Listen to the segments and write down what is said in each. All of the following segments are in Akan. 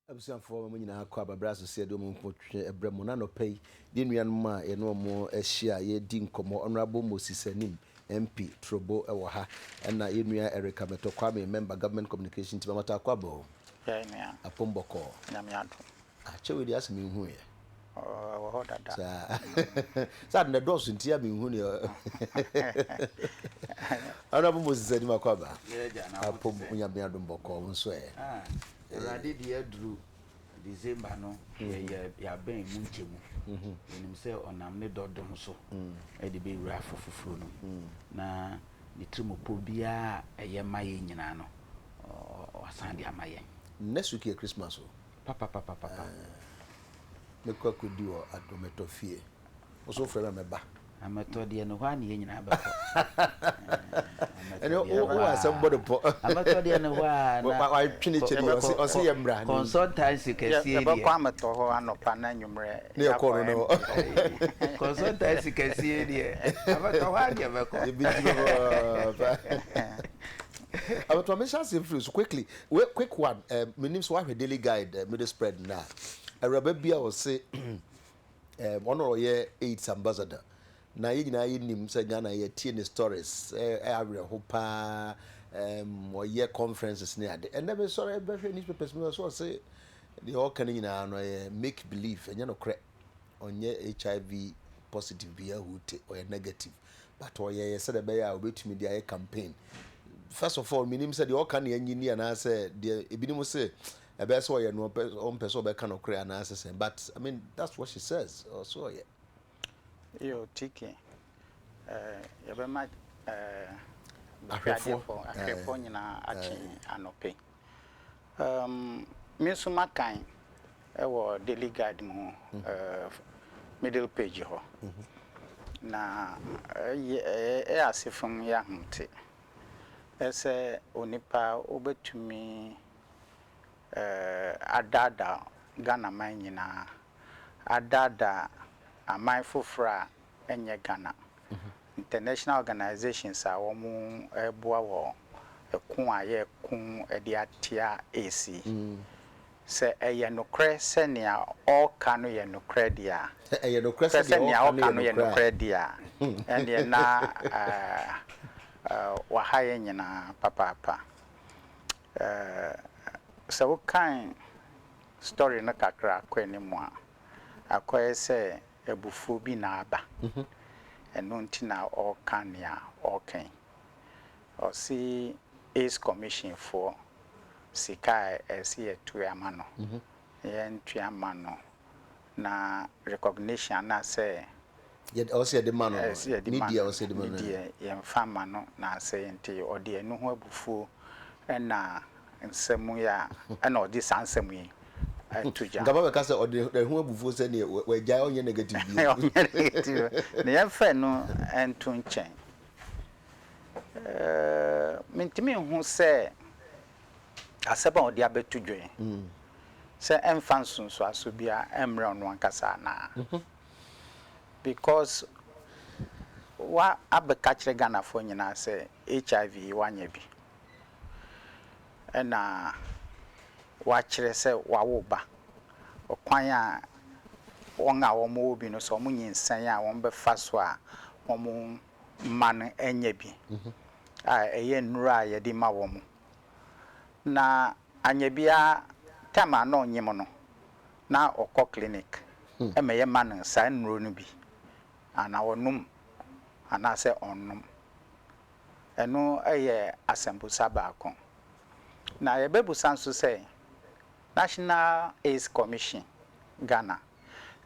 Abusan for me nyina akwa babraso se de mo mpotwe ebremo na no pay de nuanom a ye no mo ehia ye di nkomo honorable Moses Anim MP Trobo ewo ha na ye nua Erica Metokwa member government communication team mata akwa bo ya nua apomboko na me ado a chewe di asem hu ye wo ho dada sa na dosu ntia me hu ne honorable Moses Anim akwa ba apom nya me ado mboko nso e Already the Edru December no ya ben munchemu enim say onam ne dodom so e de be wura fofoforo no na ni trimopo bia eye maye nyina no wasan de amaye next week Christmas o papa me kwa kudi o adometo fie o so frɛ me ba amato de no hwa ne nyina ba ko ene o asembode po amato de no hwa na wa twini chiri o se ye mra ni consultancy kesi e ba kwa amato ho anopa na nwumre ne ko no consultancy kesi die amato hwa de ba ko e bi about me shall say so quickly quick one my name so our daily guide middle spread na Araba bia o say one or ye 8 ambassador na ye nyina ye nim say Ghana ye tie ne stories awre ho pa or ye conferences ne ade and never sorry be hwe newspapers me so say the all can nyina no ye make believe enye no kre onye HIV positive bia hute or negative but or ye said be ya obetumi dia campaign. First of all, minim said the all can engineer and I said the ebinim say a best way no on person be can create an answer but I mean that's what she says also yeah yo tiki ya be ma afefo nyina achi anope me so makan e wo daily guide mo middle page ho na asefun ya hunte ese onipa obetumi adada Ghana man nyina adada amai fofra enye Ghana international organizations a womu eboa wo ekun aye kun ede atia AC se eye nokre se nea all kanu ye nokre dia eye nokre se all kanu ye nokre dia ene na wa haye nyina papa so kan story na kakra kwani mu a akoye se ebufu bi na aba eno ntina o kan ya o kan o si Ace Commission for sika esi etu amano ye ntu amano na recognition na say yet also the man media also the man media ye mfama no na say nti o de enu ho abufu na nsemu ya na o di sansemu yi atuja ngaba be ka say o de hu abufu say ne we gya onye negative bi ne ye fa no entu nchen mentimi hu say aseba o de abetu dwen say emfa nsunso aso bia emre ono ankasa na because wa abekachire Ghana fo nyina say HIV wanya bi na wa kire say wa wo ba okwan a won a wo mo bi no so mo nyinsan a won be fa so a won man enya bi eye nnura ye di ma wo mo na anya bia tama na onyim no na okọ clinic emeye man sa nnuro no bi ana wonum ana se onum eno eye asembusa baako na ye bebusan so say National AIDS Commission Ghana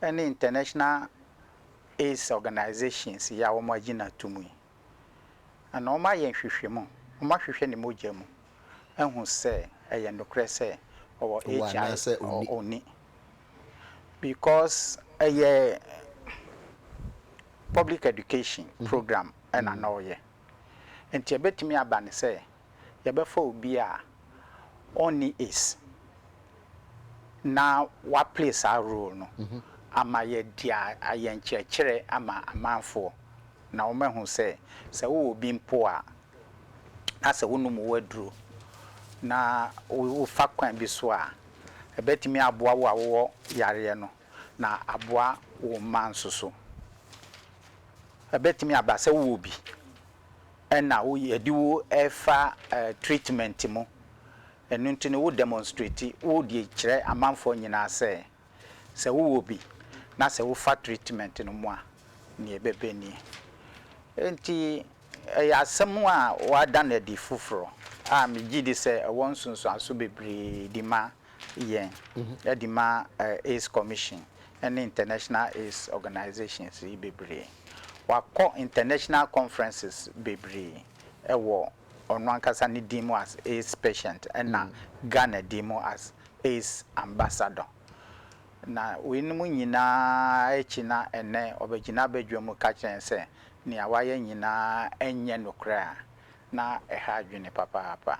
and international AIDS organizations ya wo magina tumu ana o ma ye hwehwemu o ma hwehwe ne mojamu ehun say eye nokre say o HIV oni because public education program and anoye enti ebetimi abane say ye befa obi a oni is na wa place a role no ama ye dia ayenchekere ama amanfo na wo mehu say wo obi mpo a na se wonum waduro na wo fa kwan bi so a ebetimi aboa wo awo yare no na aboa wo man so ebetimi abase wo bi ena wo yedi wo efa treatment mo enu ntini wo demonstrate wo die kire amanfo nyina se wo bi na se wo fa treatment no mo a ne ebebe ni enti ya asemu a wada na di fufuro a me gidi se won sunso aso bebre di ma yen di ma AIDS Commission and international AIDS organizations bebre wakọ international conferences bebre ewo ono ankasa ni demo as AIDS patient and Ghana demo as AIDS ambassador na wenu nyina echina ene obegina bedwemu ka kyen se ni awaye nyina enye nokra na eha adwene papa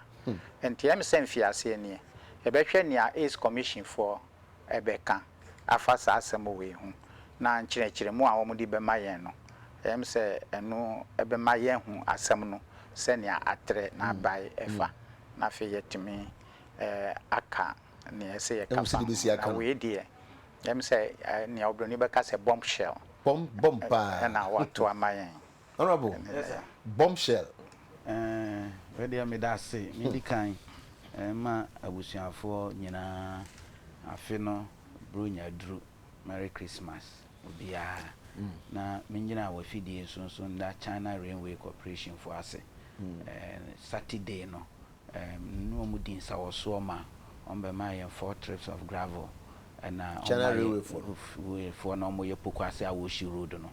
enti em se mfiase ni ebehwe ni AIDS Commission for ebeka afasa asemo we hu na nkyerɛkyerɛ mu a wɔn de bɛma yɛn no em se eno ebɛma yɛn hu asɛm no se ni atre na abai efa na fe yetimi aka ni ese ye kafa na we die em se ni obroni bɛka se bombshell bomba na wato amayen honorable bombshell we dey me da say me di kan ma abusuafo nyina afi no bronya duru Merry Christmas obia na me nyina wa fidie so nda China Railway Corporation for ase Saturday no no mu din sa woso ma on be ma 4 trips of gravel and China Railway for no mo yepokwase awoshi road no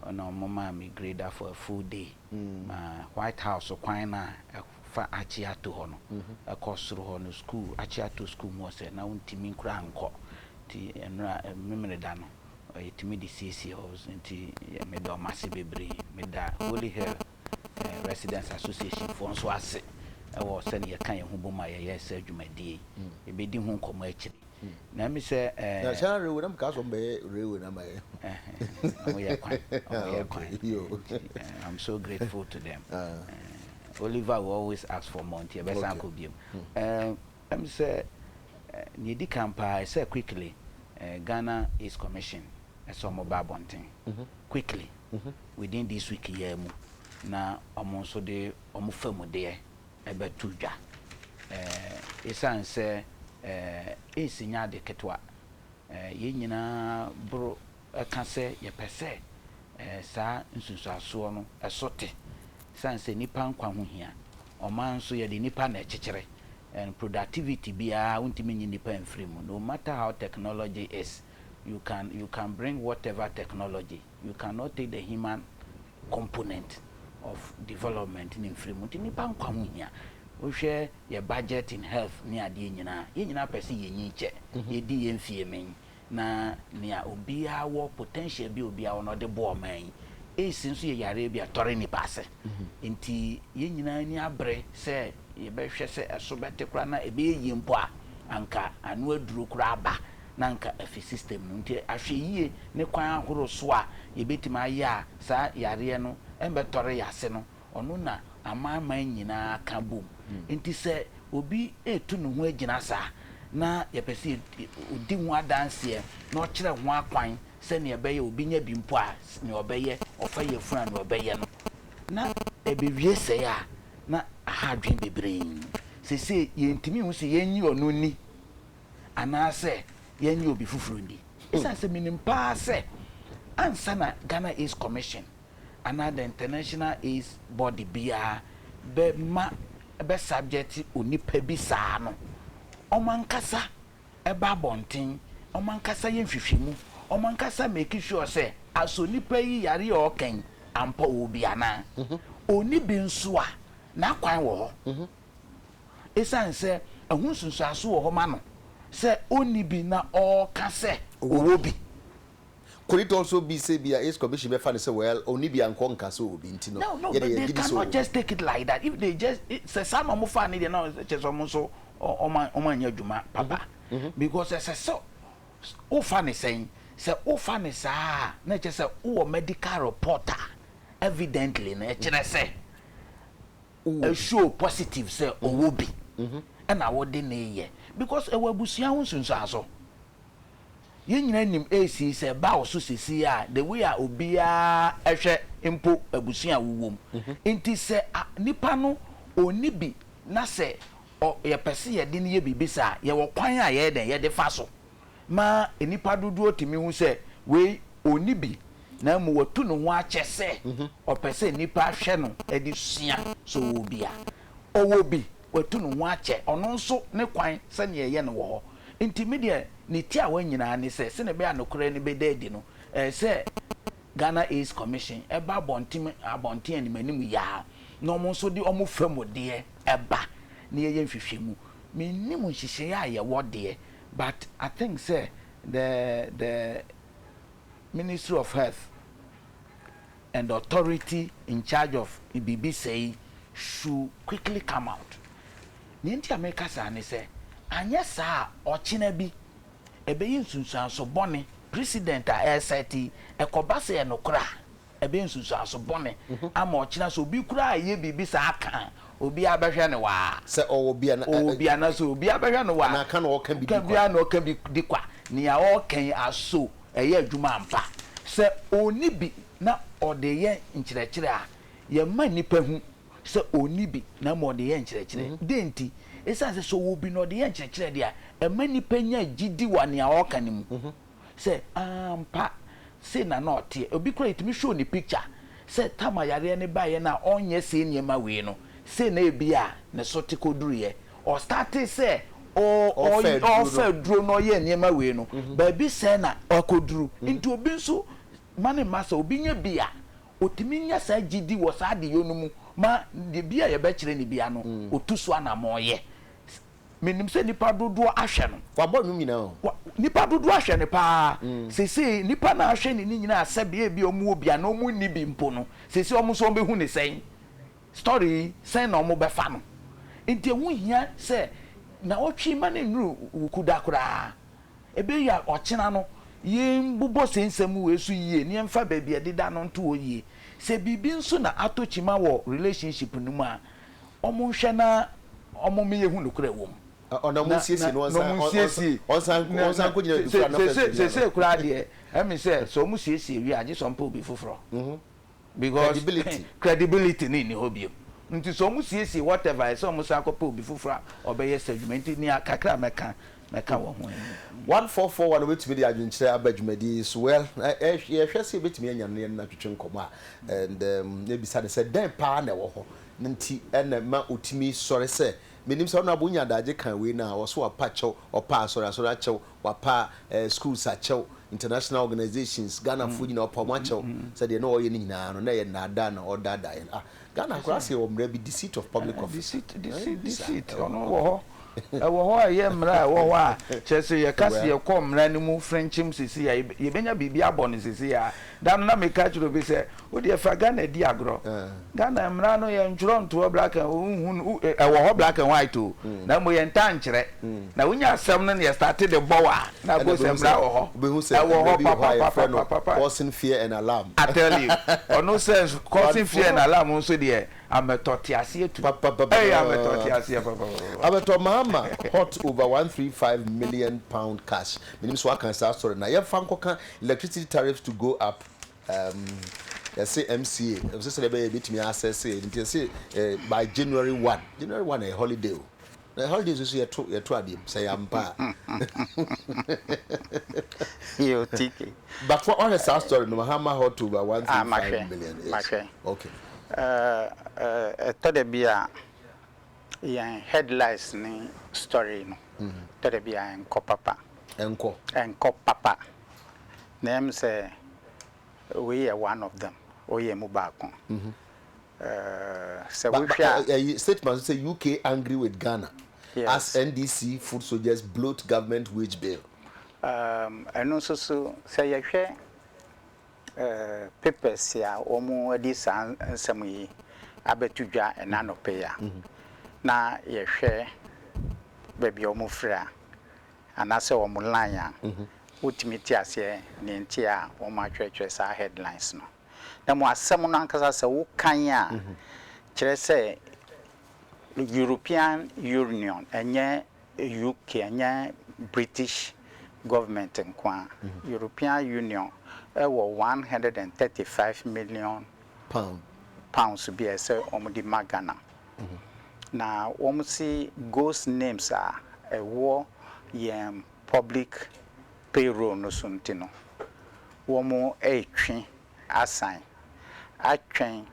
ona mo ma me grader for a full day White House kwan na fa achiato ho no akosoro ho no school achiato school mo se na untimi nkura anko ti enra memere da no yetimi di CC house nti me do massive bebre me da Holy Hill Residents Association for so ase e wo se ne kan ye hu boma ye se adwumadie e be di hu nkomo akiri na me se na China Railway na mka so mbe railway na maye I'm so grateful to them. Oliver will always ask for money. Say Nidi Kampa say quickly Ghana is commission some mobile bunting quickly within this week year na omonso de omufemu de ebe tuja esan say esinya de ketwa ye nyina bro aka say ye pese sa nsunsu aso no esote san say nipa nkwa ho hia oman so ye de nipa na ekekere and productivity bia untimi nyi nipa enfremu no matter how technology is you can bring whatever technology you cannot take the human component of development in enfremu nipa nkwa ho hia we share your budget in health ni ade nyina ye nyina pese ye nyiche ye di ye mfie men na nia obia wo potential bi obia wo no de bo man esinso ye yare bia tore ni passe enti ye nyina ni abre se ye behwe se eso bete kura na ebe yi mpo a anka anu aduru kura aba na anka afi system no nti ahwe yie ne kwan ahoro so a ye betima ya sa yare no embe tore yase no ono na amaman nyina ka bom enti se obi etu no ho agina sa na ye pese odi ho adanse na okire ho akwan se ne ebeye obi nya bi mpo a ne obeye ofa ye funa ne obeye no na ebewie se ya na ahadwen bebre se ye ntimi hu se yenyi ono ni anase yenyi obi fufuru ndi isa se minim pa se ansa na Ghana AIDS Commission another international AIDS body bia be ma be subject onipa bi saa no omankasa eba bonten omankasa yenhwehwemu omankasa make sure say aso nipa yi yare oken ampa obi ana oni bi nso a na kwan wo ho esan se ehun sunsu aso wo ho ma no se oni bi na oka se owo bi. Could it also be say be AIDS Commission be fan say well only be anko nka so obi ntino no they cannot just take it like that. If they just say some of fan they no just so oman adwuma papa because as so o fan is saying say o fan is na just say o medical reporter evidently na kire say show positive say owo bi and I would na ye because ewa busia ho sunsuaso ye nyina nim AC se ba oso sisi a the way a obia ehwe impo abusia wuwom enti se nipa no oni bi na se ye pese ye de ne ye bibisa ye wo kwan a ye den ye de fa so ma enipa dodo timi hu se we oni bi na mu watu no ho ache se o pese nipa hwe no edi sua so obia owo bi watu no ho ache ono nso ne kwan se ne ye no wo intermediate ni ti a wanyina ne se ne be anokore ne be dedi no se Ghana Ace Commission eba abonten animanim ya no mo nso di omo famode eba ne ye nhwehwemu menim nhihye ya ye wode but I think say the Ministry of Health and the authority in charge of IBB say should quickly come out. Ni nti America sa ne say anya sa ochina bi ebeyin sunsuan so bone president a SRT ekobase e nokra ebeyin sunsuan so bone ama ochina so obi kura ye bibi sa aka obi abehwe ne wa se obi ana so obi abehwe ne wa na aka no kan bi dikwa ni ya o kan aso eye adwuma ampa se oni bi na ode ye nkyerɛkyerɛ a ye ma nipa hu se oni bi na mo de ye nkyerɛkyerɛ denti esa se so wo bi no de ye nkyerɛkyerɛ dia e ma nipa nya gidi wa ne a o kan mu se ampa se na na ote obi kura itimi show ni picture se tama yare ne ba ye na onye se niema we no se na ebia ne so te koduru ye o start se o fe duro no ye niema we no ba bi se na akoduru into obi nso mane masa obi nya bia otimi nya sa gidi wo sa de yo no mu ma de bia ye be kire ni bia no otuso ana mo ye menim se nipa dodo ahwe no wa bo no nyina o nipa dodo ahwe ne pa sese nipa na ahwe ni nyina asebia bi omu obia na omu ni bi mpo no sese omu so be hu ne sen story sen na omu be fa no enti hu hia se na otwi ma ne nuru wukuda kura ebe ya ochina no ye mbubo sensem we su yie ne mfa ba bia deda no nto oyie se bibi nso na atochima wo relationship no mu a omu hwe na omu me ye hu no kura wo ona mu siesie no onsan ko nyina dufra na fese se kura de emi se so mu siesie wi age so mpo bi foforo because credibility ni hobio nti so mu siesie whatever so mu san ko po bi foforo obeye segment ni akakra meka wo ho 1441 wetumi de adwenkyere abadwumadi so well ye hwese betumi anya no na twetwe nkoma and ebisa de se den pa na wo ho nti ena ma otimi sore se menim se ona bonya daje kan we na wo so apa chew opa sore achew wapa schools achew international organizations Ghana food na opa ma chew se de no oye ni nyina no na ye na ada na odada ye Ghana cross ye wo mra bi deceit of public office deceit ono wo ho ewo ho aye mra wo ho a chese ye kase ye kom mra ni mu frenchim sisi ya ye benya bibi abon sisi ya dan na me ka chiro bi se wo de fa Ghana di agro Ghana mra no ye ntworo nto black and ewo ho black and white o na mo ye nta nkyere na wonya asem no ye started the bowa na go se mra wo ho ewo ho papa causing fear and alarm I tell you ono says causing fear and alarm nso de ametotiase etu ametotiase papa abeto mama hot over 135 million pound cash minim so aka sa story na ye fa nkoka electricity tariffs to go up let's say MCA we say be betimi access it say by January 1 a holiday the holidays is year 2 adem say ampa you tiki but for on the story no mama hot over 135 million okay to bia yan headlines ni story no to the bia enko papa name say we are one of them oye mu back so we statement say UK angry with Ghana as NDC food soldiers bloat government wage bill and also so say you share papers ya omo edi san nsem yi abetudwa enanope ya na ye hwe baby omo fra anase omo line ya ultimate ase ne nti a omo atwetwe sa headlines no na mo asem no ankasa se wo kan a kire se European Union enye UK anya British government nkwa European Union ewo 135 million pounds bi ese omudi magana na omsi ghost names are ewo yem public payroll no suntino womo etwe assign atwen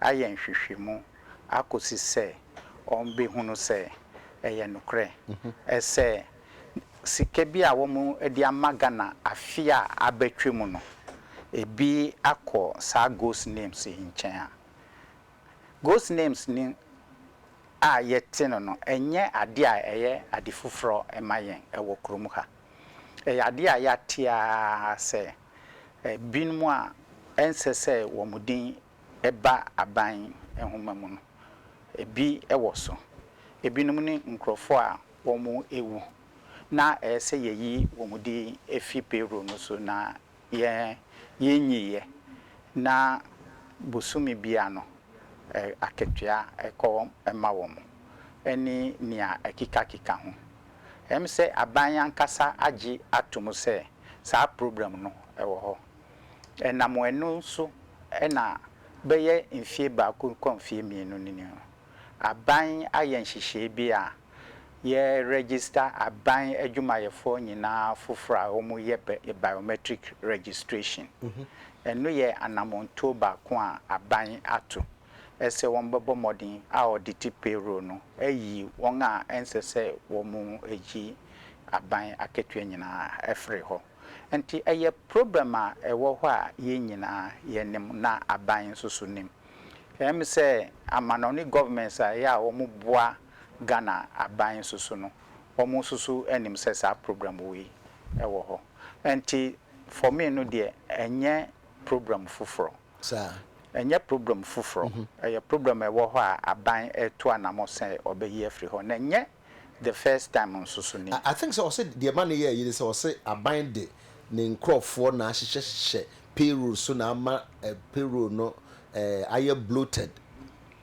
ayen hwehwemu akosi se ombe hunu se eye nokre ese sike bi a womo edi amagana afia abetwemu no ebi akọ sa ghost names nchen a ghost names ni a yete no enye ade a eye ade fufuro emayen ewo kromu ha ade a yatia se binmu a ensese womudin eba aban ehomamu no ebi ewo so ebinum ni nkrofo a womu ewu na ese yeyi womudi efi payroll no so na yenyiye na busumi bia no aketua ekọ ema wo mo eni nia ekika ho em se aban yankasa agi atomo se sa program no ewo ho enamo enu so ena beye mfie ba ko mfie mienu ni aban ayen hihye bia ye register aban adwumayefo nyina fofora omu ye biometric registration enu ye anamonto ba ko a aban ato ese won bebo modern a audit payroll no ayi won a ensese womu eji aban aketua nyina efre ho enti eye problem a ewo ho a ye nyina yenim na aban susu nim em se amanoni governments a ya womu boa Ghana aban susu no womu susu enim se sa program we ewo ho enti for me no de enye program fufuro sir enye problem fufuro eye problem ewo ho a aban eto anamo se obeyi afri ho na enye the first time susu ni I think so say the man here you say aban de ne nkrofo na hyehyehye payroll so na ama payroll no aye bloated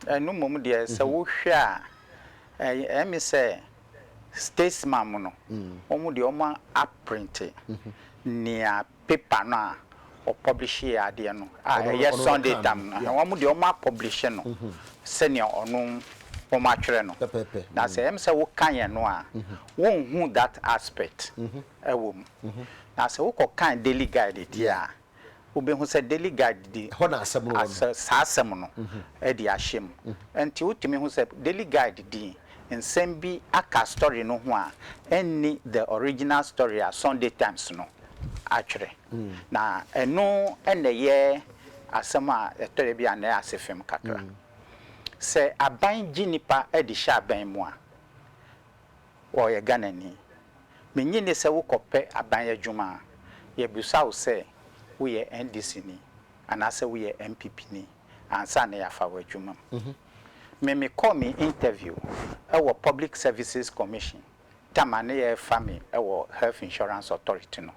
enu mom de se wo hwe a emi say statesman no omu de oma print nia paper na o publish ya de no yes Sunday time na omu de oma publish no senior onu o ma twere no na say em say wo kan no a won hu that aspect ewom na say wo kan daily guide dia obe hu say daily guide di ho na asem no sa asem no e di ahyem enti wotimi hu say daily guide di nsem bi aka story no ho a enni the original story a Sunday Times no atwere na eno eneye asem a etore bi ana asefem kakra se aban ginipa edi sha aban mu a wo ye Ghana ni menyi ne se wo kope aban adwuma ye busa wo se wo ye NDC ni anase wo ye MPP ni ansa na ya fa wo adwuma me call me interview our Public Services Commission tamane ye family our Health Insurance Authority no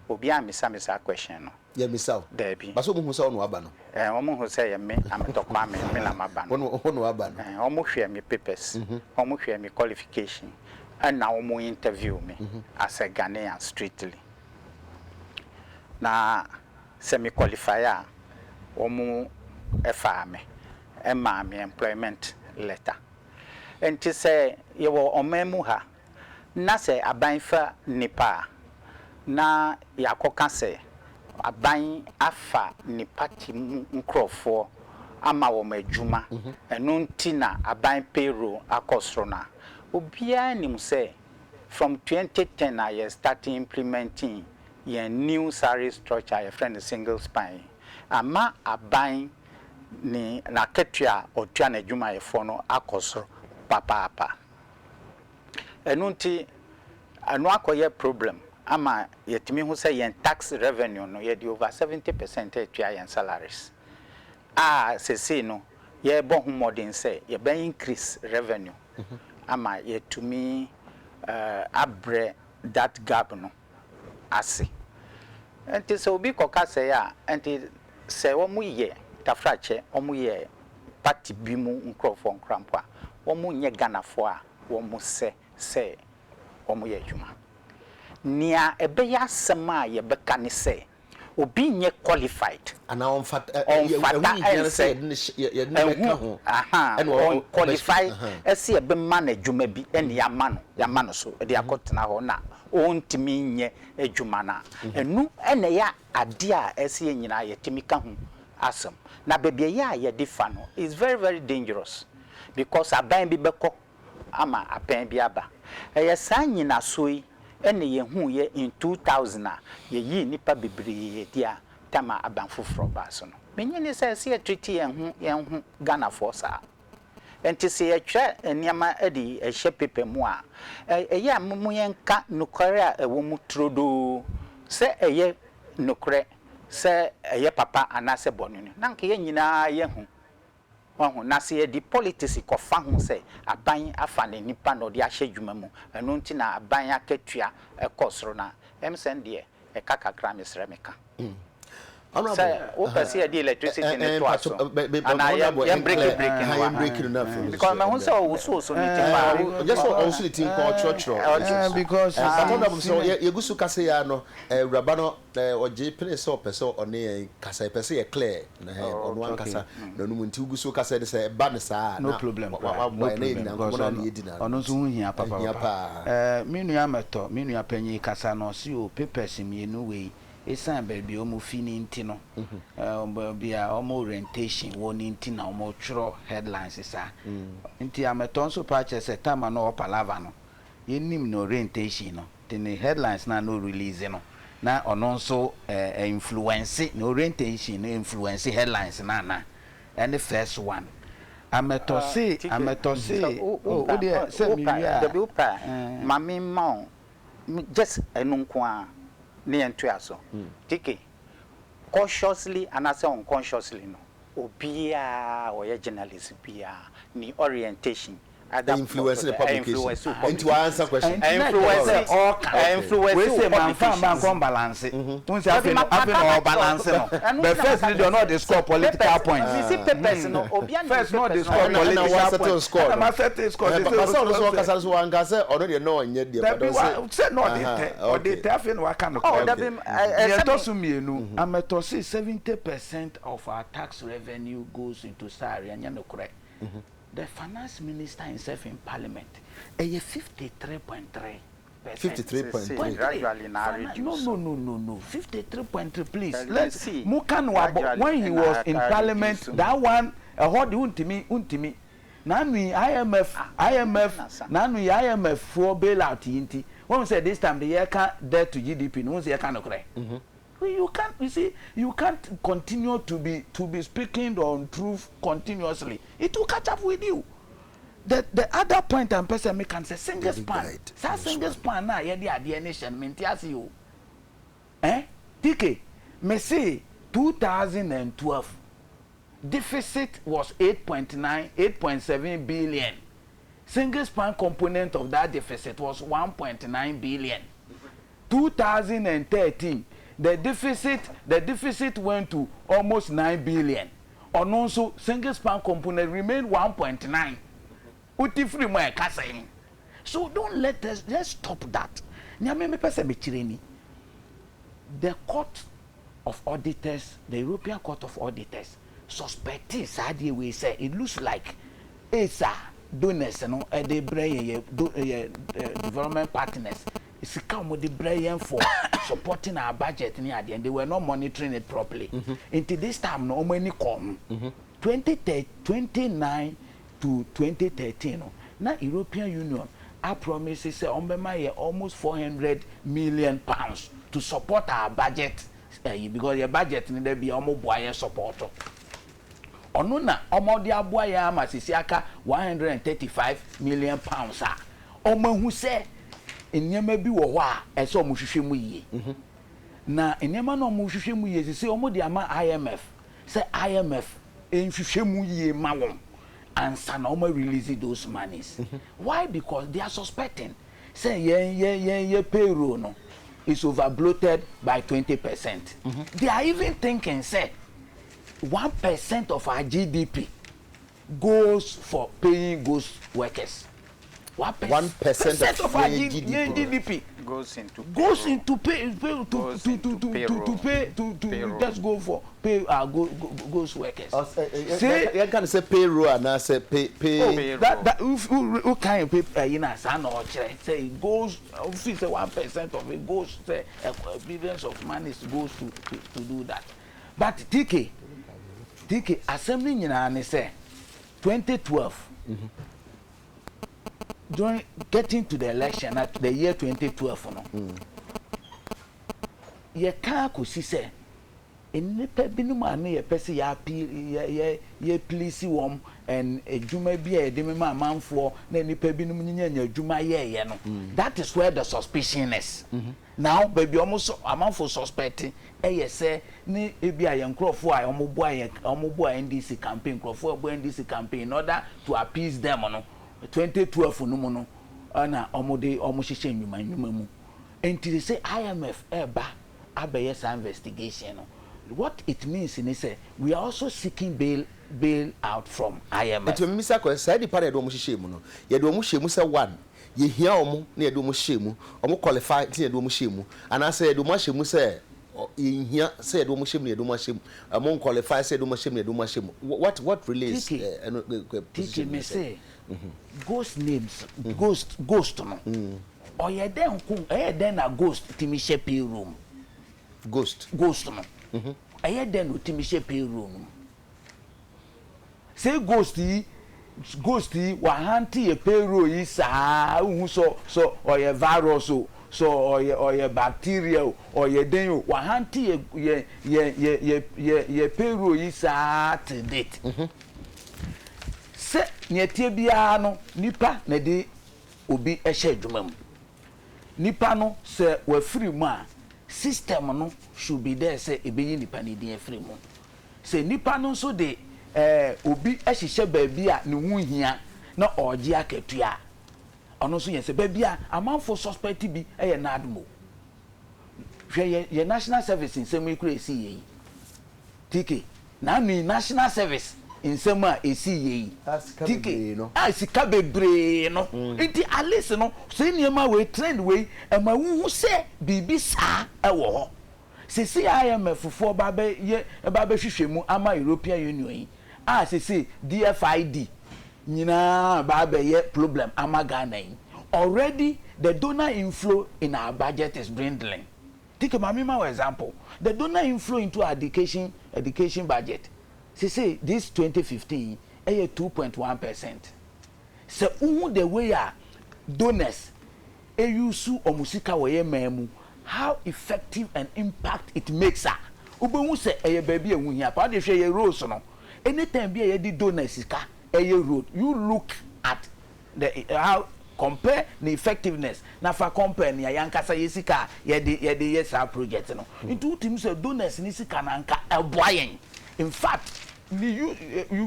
obi a misa question no ye misa there be baso mu hu se onu aba no omo hu se ye me ametokwa me na maba no onu aba no omo hwe me papers omo hwe me qualification and na omo interview me as a Ghanaian strictly na semi qualifier omo efa me ema me employment letter enti say ye wo omemu ha na say aban fa nipa na yakoka say aban afa nipa ti nkrofo ama wo madwuma enu nti na aban payroll akosro na obia nim say from 2010 I started implementing your new salary structure your friend single spine ama aban ni na ketua otua na adwuma yefo no akosoro papa enu nti anu akoye problem ama yetimi hu say yen tax revenue no ye di over 70% etua yen salaries sese no ye bo hu modern say ye ben increase revenue ama yetumi abre that gap no ase enti so obi koka say a enti say wo mu ye tafrache omu ye party bi mu nkrofo nkrampo a wo mu nye Ghana fo a wo mu se omo ye adwuma nia ebe ya sema ye beka ne se obi nye qualified and on fat on qualified ese ebe ma na adwuma bi ene ya ma no so de akotena ho na ontimi nye adwuma na enu ene ya ade a ese nyina ye timika ho asem na bebia ya ye difa no is very very dangerous because aban bi beko ama aban bi aba eye sa nyina so yi ene ye hu ye in 2000 a ye yi nipa bebree dia tama aban foforo ba so no menye ni se treaty ye hu Ghana force enti se ye twa eniama edi ehye pepe mu a eye amumu ye nka nukore a ewo mu trodo se eye nukore se eye papa anase bonunu na nke ye nyina ye hu wahu na se di politics ko fa hu se aban afa ne nipa no de ahye dwuma mu eno nti na aban akatua ekosoro na emsen de e kakakra mesre meka say o pese the electricity network so and I am breaking because my hon say o so ni timba just also the team called church because so ye gusu kase ya no raba no oje place so pese one kasa pese ye clear na onu an kasa na nu nti gusu kase de say ba ne sa no problem ono so hu hia papa me nua panyi kasa no si o papers mienu we esan baby omo fini nti no bia omo orientation woni nti na omo twro headlines sa nti ameton so patch se tama no palava no yenim no orientation no the headlines na no release no na ono so influence no orientation no influence headlines na and the first one ametose o de se mi ya the bupa mami ma just enunko a ne entua so tiki cautiously and as unconsciously no obia or your journalist bia ni orientation influence the publication into answer question influence we say man come balance we say afin all balance no but first they do not the score political points we see papers no obia first not the score political points na set score but so kasa so wan kasa already no onye dey but say no dey tell afin wa kan oh that be to mienu ameto say 70% of our tax revenue goes into salary anya no correct. The finance minister himself in parliament, 53.3%. 53.3. Gradually now reduce. No. 53.3, please. Let's see. Mukanwa, when he was in parliament, that one, hold untimi. Nanu IMF for bailout yinti. When we say this time the year can't debt to GDP, no one say can't correct. You can't continue to be speaking on truth continuously. It will catch up with you. The other point I'm person make can say single span. Say single span na ye the idea nation mentiasi you. TK, me say 2012 deficit was 8.7 billion. Single span component of that deficit was 1.9 billion. 2013 the deficit went to almost 9 billion. On also single span component remained 1.9. Uti free mo e kasa yin. So let's stop that. The Court of Auditors, the European Court of Auditors, suspecting Saudi we say it looks like ESA donors no they bring development partners. It's come with the brain for supporting our budget and they were not monitoring it properly. Until this time, no money come. 2009 to 2013, now European Union, our promises say almost 400 million pounds to support our budget because your budget need to be almost boy support. Onuna, omodia boy masisiaka 135 million pounds. Omo who say enyema bi wo ho a eso mo hwehwe mu yie na enyema no mo hwehwe mu yie se omo de ama IMF say IMF enhwehwe mu yie ma won ansa na omo release those monies why? Because they are suspecting say ye payroll no is over bloated by 20%. They are even thinking say 1% of our GDP goes for paying ghost workers. 1% of our GDP goes into payroll. Just go for pay goes workers. Say you can say payroll and I say pay. That who kind of pay you know say it goes 1% of it goes say billions of money goes to do that. But TK assembly nyina say 2012 during getting to the election at the year 2012 no ye ka ko si say enipa binum ane ye pese ya please wom and ejuma bi e de mema amanfo na enipa binum nyanya ejuma ye no that is where the suspicion is. Now baby almost amanfo suspect say ni ebi aye nkrofo a omobo NDC campaign nkrofo abo NDC campaign in order to appease them no 2012 no mu no na omode omohihye nwuma mu enti say IMF eba abeye sa investigation no. What it means is say we are also seeking bail out from IMF. Enti me say ko say di party do omohihye mu no ye do omohye say one ye hia omo na ye do omohye mu omo qualify ti ye do omohye mu ana say ye do omohye mu say ye hia say ye do omohye mu ye do omohye mu omo qualify say ye do omohye mu ye do omohye mu what relates position me say ghost names ghost no or ye den ku den na ghost timi she pay room ghost no den timi she pay room say ghost wa hanti ye payroll yi sa hu so or ye virus or ye bacteria or ye den wa hanti ye payroll yi sa to date. Se nietie bia no nipa na de obi ehye adwuma mu nipa no se wa free mu a system no should be there say ebeyi nipa ni dey free mu se nipa no so de obi ehye baabi a ne hu hia na oje akatua ono so yen se baabi a amanfo suspect bi eye na admo hwe ye national service in same kura si yi tk na mi national service in sema esi yi tike no sika bebre no enti alise no se niema we trend we ma wu se bibi sa e wo ho se IMF fo ba be hwehwemu ama European Union yi se DFID nyina ba be ye problem ama Ghana yi already the donor inflow in our budget is dwindling. Take a mamima example, the donor inflow into our education budget. Say this 2015 2.1%. So the way donors use omusika waye memu how effective and impact it makes her. Ubu say baby ewu hia pa de hwe ye roads no. Anytime be ye di donors sika road, you look at the how compare the effectiveness na fa compare ni yankasa yesika ye de yes project no. Into team say donors ni sika na nka eboyen. In fact, you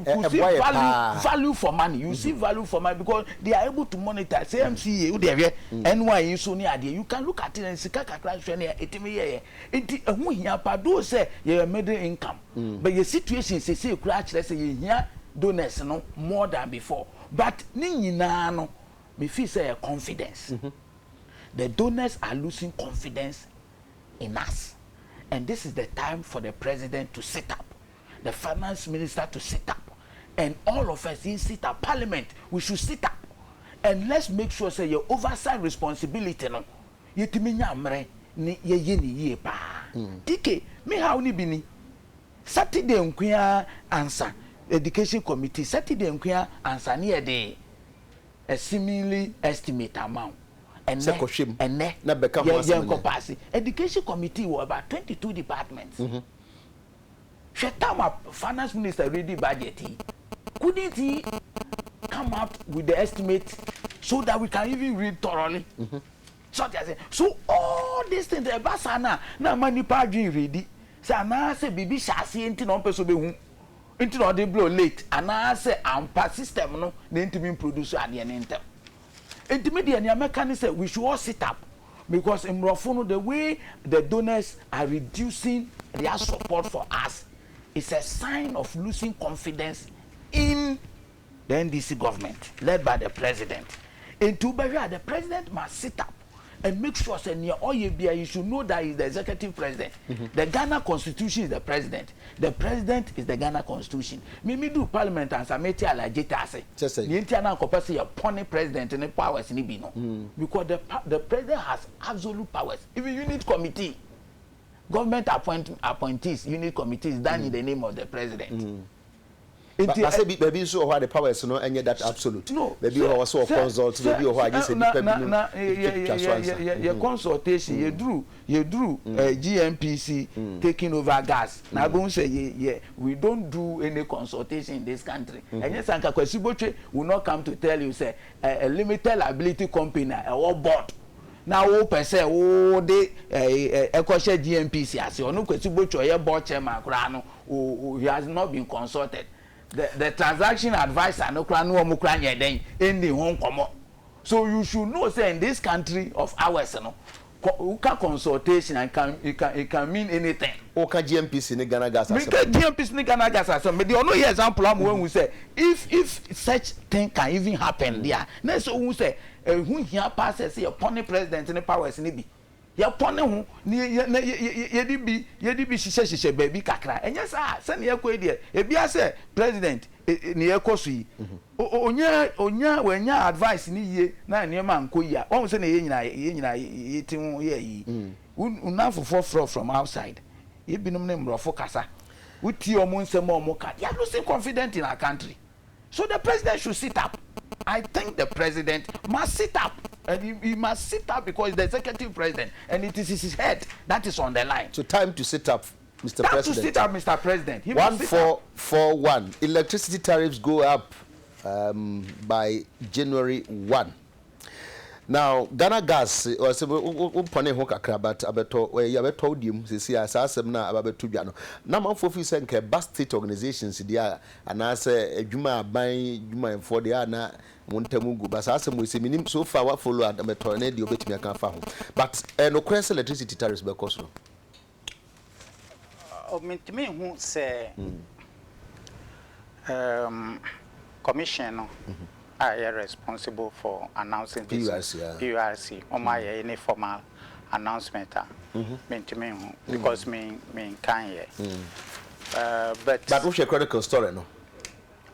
could see value for money. You see value for money because they are able to monitor. Say MCA, NY, so near there. You can look at it and see do say you middle income, but your situation say you crash. Let's say you hear donors no more than before. But no, me feel say confidence. The donors are losing confidence in us, and this is the time for the president to sit up. The finance minister to sit up, and all of us in sit up parliament we should sit up and let's make sure say your oversight responsibility no yetimi nyamre ni ye ni ye pa dike me how ni bini Saturday nkwia answer education committee Saturday nkwia answer ni e de a similarly estimate amount and na beka ho education committee were about 22 departments. Shetama finance minister ready budget. Couldn't he come up with the estimate so that we can even read thoroughly? So all these things the basana na money pardon ready. Say na say bibi shasi enti no person be hu. Enti no dey blow late. Ana say ampa system no na enti be produce ade ne ntem. Enti media na mechanic say we should all sit up because in Mrofono the way the donors are reducing their support for us. It's a sign of losing confidence in the NDC government led by the president. into the president must sit up and make sure say near all you should know that he's the executive president. The Ghana Constitution is the president. The president is the Ghana Constitution. Me do parliament and sameti alajita say. The internal capacity upon the president and the powers in Ibino. Because the president has absolute powers. Even unit committee, government appointees, unit committees done in the name of the president. But I say maybe so what the powers no any that absolute. No. Maybe you also consult, maybe you just say your consultation you drew GMPC taking over gas. Now go say we don't do any consultation in this country. And yes Anka Kwesiboche will not come to tell you say a limited liability company or board. Now o pese o de ekoshe GMPC as you no Kwesiboche your board chairman kra no he has not been consulted. The transaction advisor no kra no omukra nyeden in the home komo. So you should know say in this country of ours no consultation and it can mean anything. Oka GMPC ni Ghana gas. GMPC ni Ghana gas. So me the only example am when we say if such thing can even happen there. Na so we say who here passes say upon the president ni powers ni bi. Ya pone ho ni ye di bi hihye baby kakra enya sa ne yakọ edi e bia say president ni yakoso yi onya wanya advice ni yie na ne ma nko yi a won say na ye nyina yeti ho ye yi unafofo from outside ye binom ne mrofo kasa uti omo nsem omo ka they are losing confidence in our country. So the president should sit up. I think the president must sit up. And he must sit up because he's the executive president. And it is his head that is on the line. So time to sit up, Mr. Time President. to sit up, Mr. President. 1441. Electricity tariffs go up by January 1. Now, Ghana gas or some pone ho kakra but abeto we abeto dim sisi asasem na abeto biano na manfo fi se nke bus state organizations dia anase adwuma aban adwuma enfo dia na montamu gu but asasem we se minim so far what follow abeto na dia obetimi aka fa ho but no cross electricity tariffs be cost no mentimi hu se commission no are responsible for announcing this PURC any formal announcement because me can here but what's your chronicle story no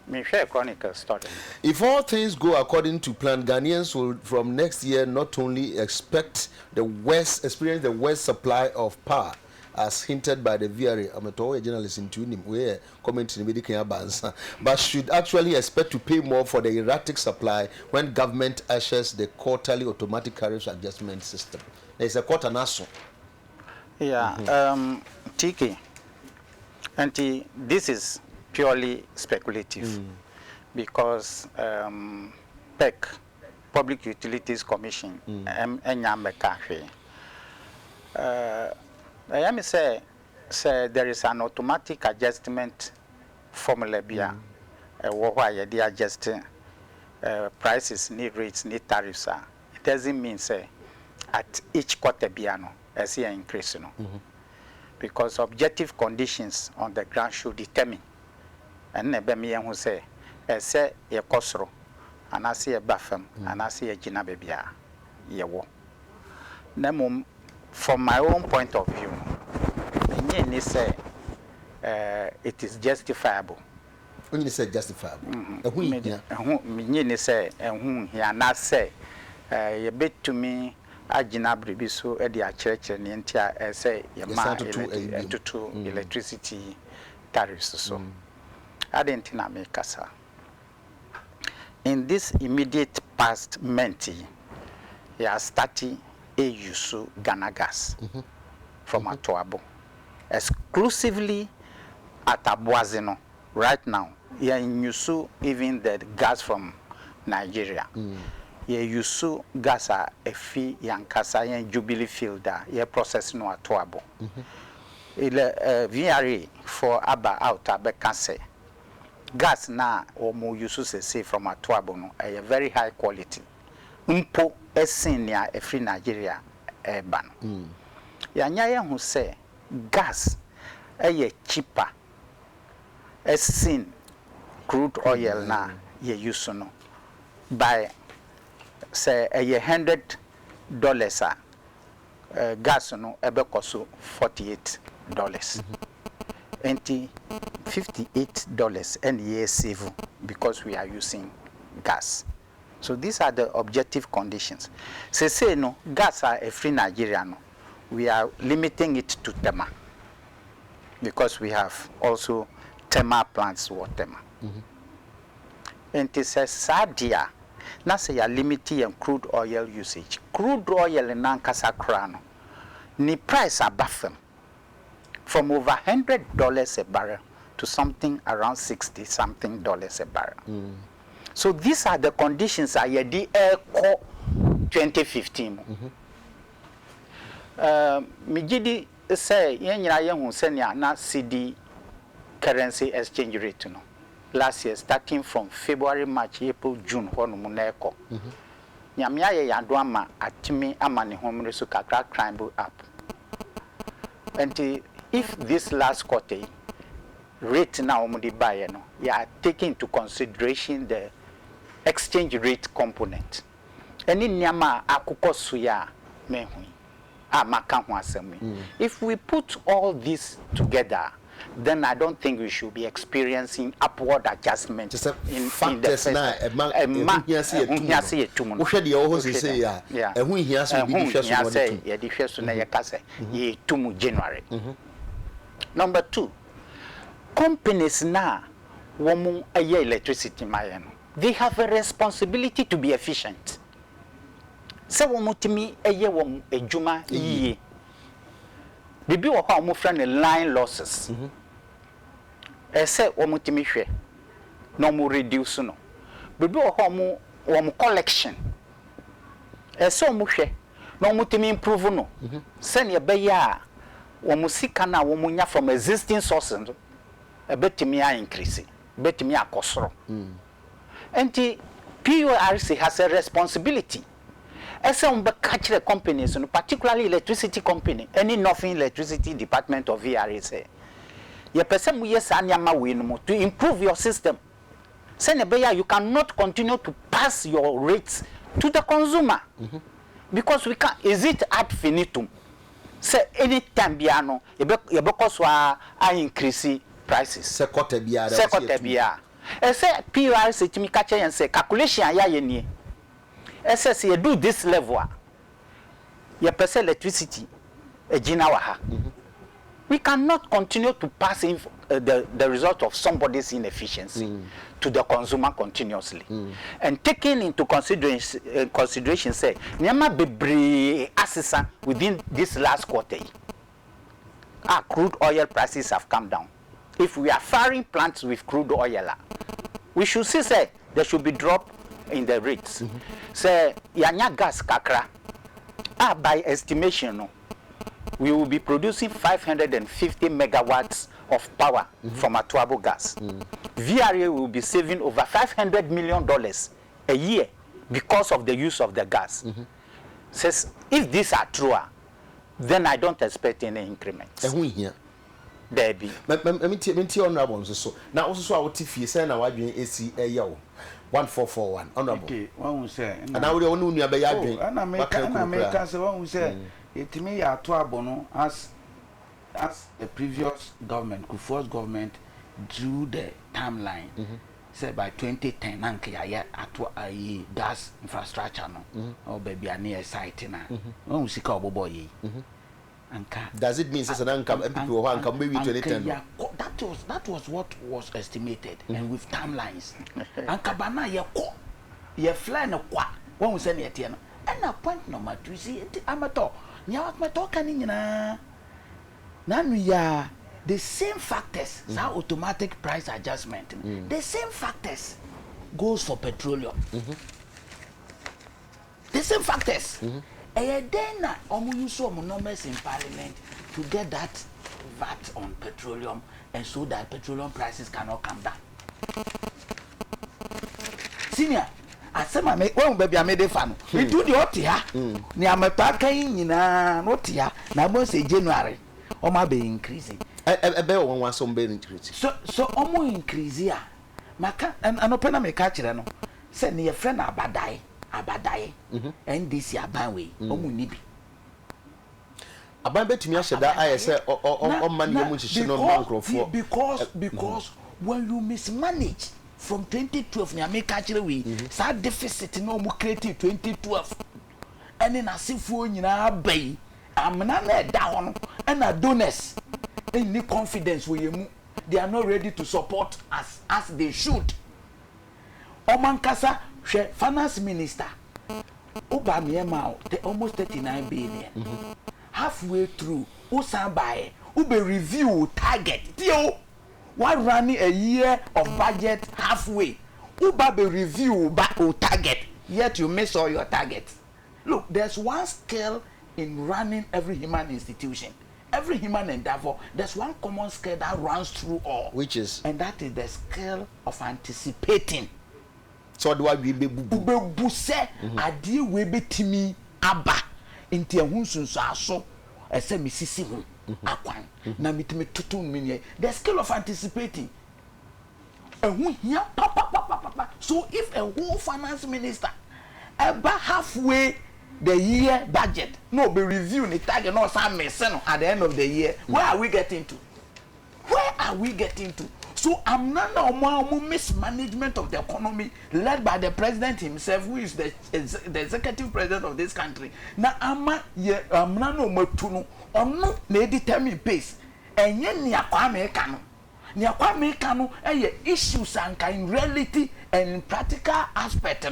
me share chronicle story. If all things go according to plan, Ghanaians will from next year not only experience the worst supply of power as hinted by the VRA, I'm a journalist in Tunim, where commenting medical bands, but should actually expect to pay more for the erratic supply when government ushers the quarterly automatic tariff adjustment system. There's a quarter naso. Yeah, Tiki, and this is purely speculative because PEC, Public Utilities Commission, I am say there is an automatic adjustment formula bia why they adjust prices, need rates, need tariffs. It doesn't mean say at each quarter biano as an increase, you know, because objective conditions on the ground should determine. And never me who say a cosro, and I see a baffam, and I see a gina babia, ye wo. Nemum. From my own point of view, it is justifiable. When you say justifiable, you bet to me, I jinabri so at the church and the entire say, to electricity tariffs. So I didn't make us. In this immediate past menti, you are starting. Yusu Ghana gas from Atoabo exclusively at Abuazino right now. Yeah, in Yusu even the gas from Nigeria. Yeah, Yusu gas a fee yankasa yan Jubilee field yeah process no Atoabo. VRA for Aba out Abekase gas na omo Yusu say from Atoabo no a very high quality. Mpo esinia free Nigeria ban. Yanya who say gas cheaper esin crude oil na ye use no by say $100 gas no ebe koso $48 and $58 and year save because we are using gas. So these are the objective conditions. Say no gas are a free Nigeria no, we are limiting it to Tema because we have also Tema plants or Tema. And it says Sadia. Now say you are limiting crude oil usage. Crude oil in Nankasa Krano, ni price above them from over $100 a barrel to something around $60-something a barrel. So these are the conditions I had the air 2015. Mijidi say yen senya na CD currency exchange rate no. Last year, starting from February, March, April, June, Honumuneko. Nyamia Yadwama atimi amani home so kakra crime up. And if this last quarter rate now mudi buy no, you are taking into consideration the exchange rate component. And in Nyama akuko suya mehui. If we put all this together, then I don't think we should be experiencing upward adjustment in the Number two, companies now electricity they have a responsibility to be efficient. So womutimi ejuma ye. Bibi wo ha friend line losses. Say womutimi hwe no mu reduce no. Bibi wo ha wo collection. Say wo hwe no mutimi improve no. Send ye be ya wo sika na wo nya from existing sources betimi increase. Betimi akosoro. And the PURC has a responsibility. As some catch the companies, particularly electricity company, any nothing electricity department of VRA say, you person yes to improve your system. Senebeya, you cannot continue to pass your rates to the consumer because we can't. Is it ad infinitum? Say anytime biano, because I increase prices. Sekote biya. Say PURC to me catch and say calculation ya ye. SS you do this level, you pay electricity, we cannot continue to pass in the result of somebody's inefficiency to the consumer continuously. And taking into consideration say, Nyama bebre assisa within this last quarter, our crude oil prices have come down. If we are firing plants with crude oil, we should see say there should be drop in the rates. Say yanya gas kakra. By estimation, we will be producing 550 megawatts of power from Atuabo gas. VRA will be saving over $500 million a year because of the use of the gas. Says if these are true, then I don't expect any increments. There be. Me honorable so. Now also I would tifie say na wadwen AC eya 1441 honorable. Okay, one will say. And now we onu nua be ya dwen. And America say one will say etimi ya to abono as the previous government, Kufuor's government drew the timeline. Say by 2010 nanke ya ato ayi gas infrastructure no. Or baby near site na. One will see ka obobo yi. Does it mean people who can maybe 2010? Yeah, that was what was estimated, and with timelines. And Kabana ye fly no kwa when we send it and a point number 2 see amateur. Nya my talking na we are the same factors. How automatic price adjustment. The same factors goes for petroleum. The same factors. And then use numbers in parliament to get that VAT on petroleum and so that petroleum prices cannot come down. Senior, I said my baby I made a fan. We do the otia. Near my parking not here. Now say January. Or my be increasing. A bear one some be increasing. So almost increase here. Maka and open a catcher no. Send me a friend abadai. abadaye NDC abanwe omu nibi aban betumi aheda aye say o man ye mu nhihye no mankrofo because when you mismanage from 2012 ni America kire we sa deficit no mu create 2012 ene na sefuo nyina abai amna na da ho no na donors any confidence we mu they are not ready to support us as they should omankasa hwe finance minister oba miema almost 39 billion halfway through usan buy ube review target tio what running a year of budget halfway uba be review back target yet you miss all your targets. Look, there's one skill in running every human institution, every human endeavor. There's one common skill that runs through all, which is, and that is the skill of anticipating. So do I be bubu se adi we betimi aba inti ehun sunso aso ese misisi hu akwan na mitimi tutu minye. The skill of anticipating. Ehun hia pa. So if a whole finance minister about halfway the year budget no be review the target no some missing at the end of the year, where are we getting to? So I'm not no mismanagement of the economy led by the president himself, who is the executive president of this country. Now I'm not no motuno on no determine pace and yen ni akwame kanu issues and in reality and in practical aspect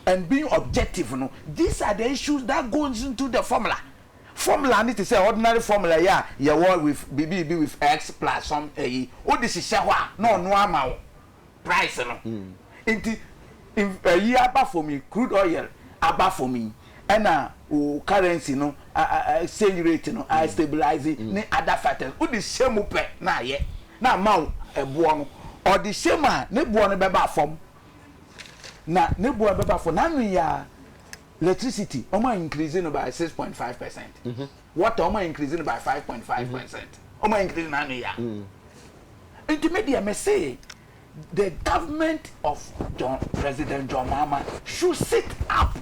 and being objective these are the issues that goes into the formula need to say ordinary formula work with BB with X plus some what this is no amount price into a year above for me crude oil above for me and currency exchange rate stabilizing ni other factors what the same upe na amount ebuo or the same ne buo no beba form na ne buo beba for na ya electricity almost increasing by 6.5%. Water almost increasing by 5.5%. Almost increasing na ya. Intermediate may say the government of President John Mahama should sit up.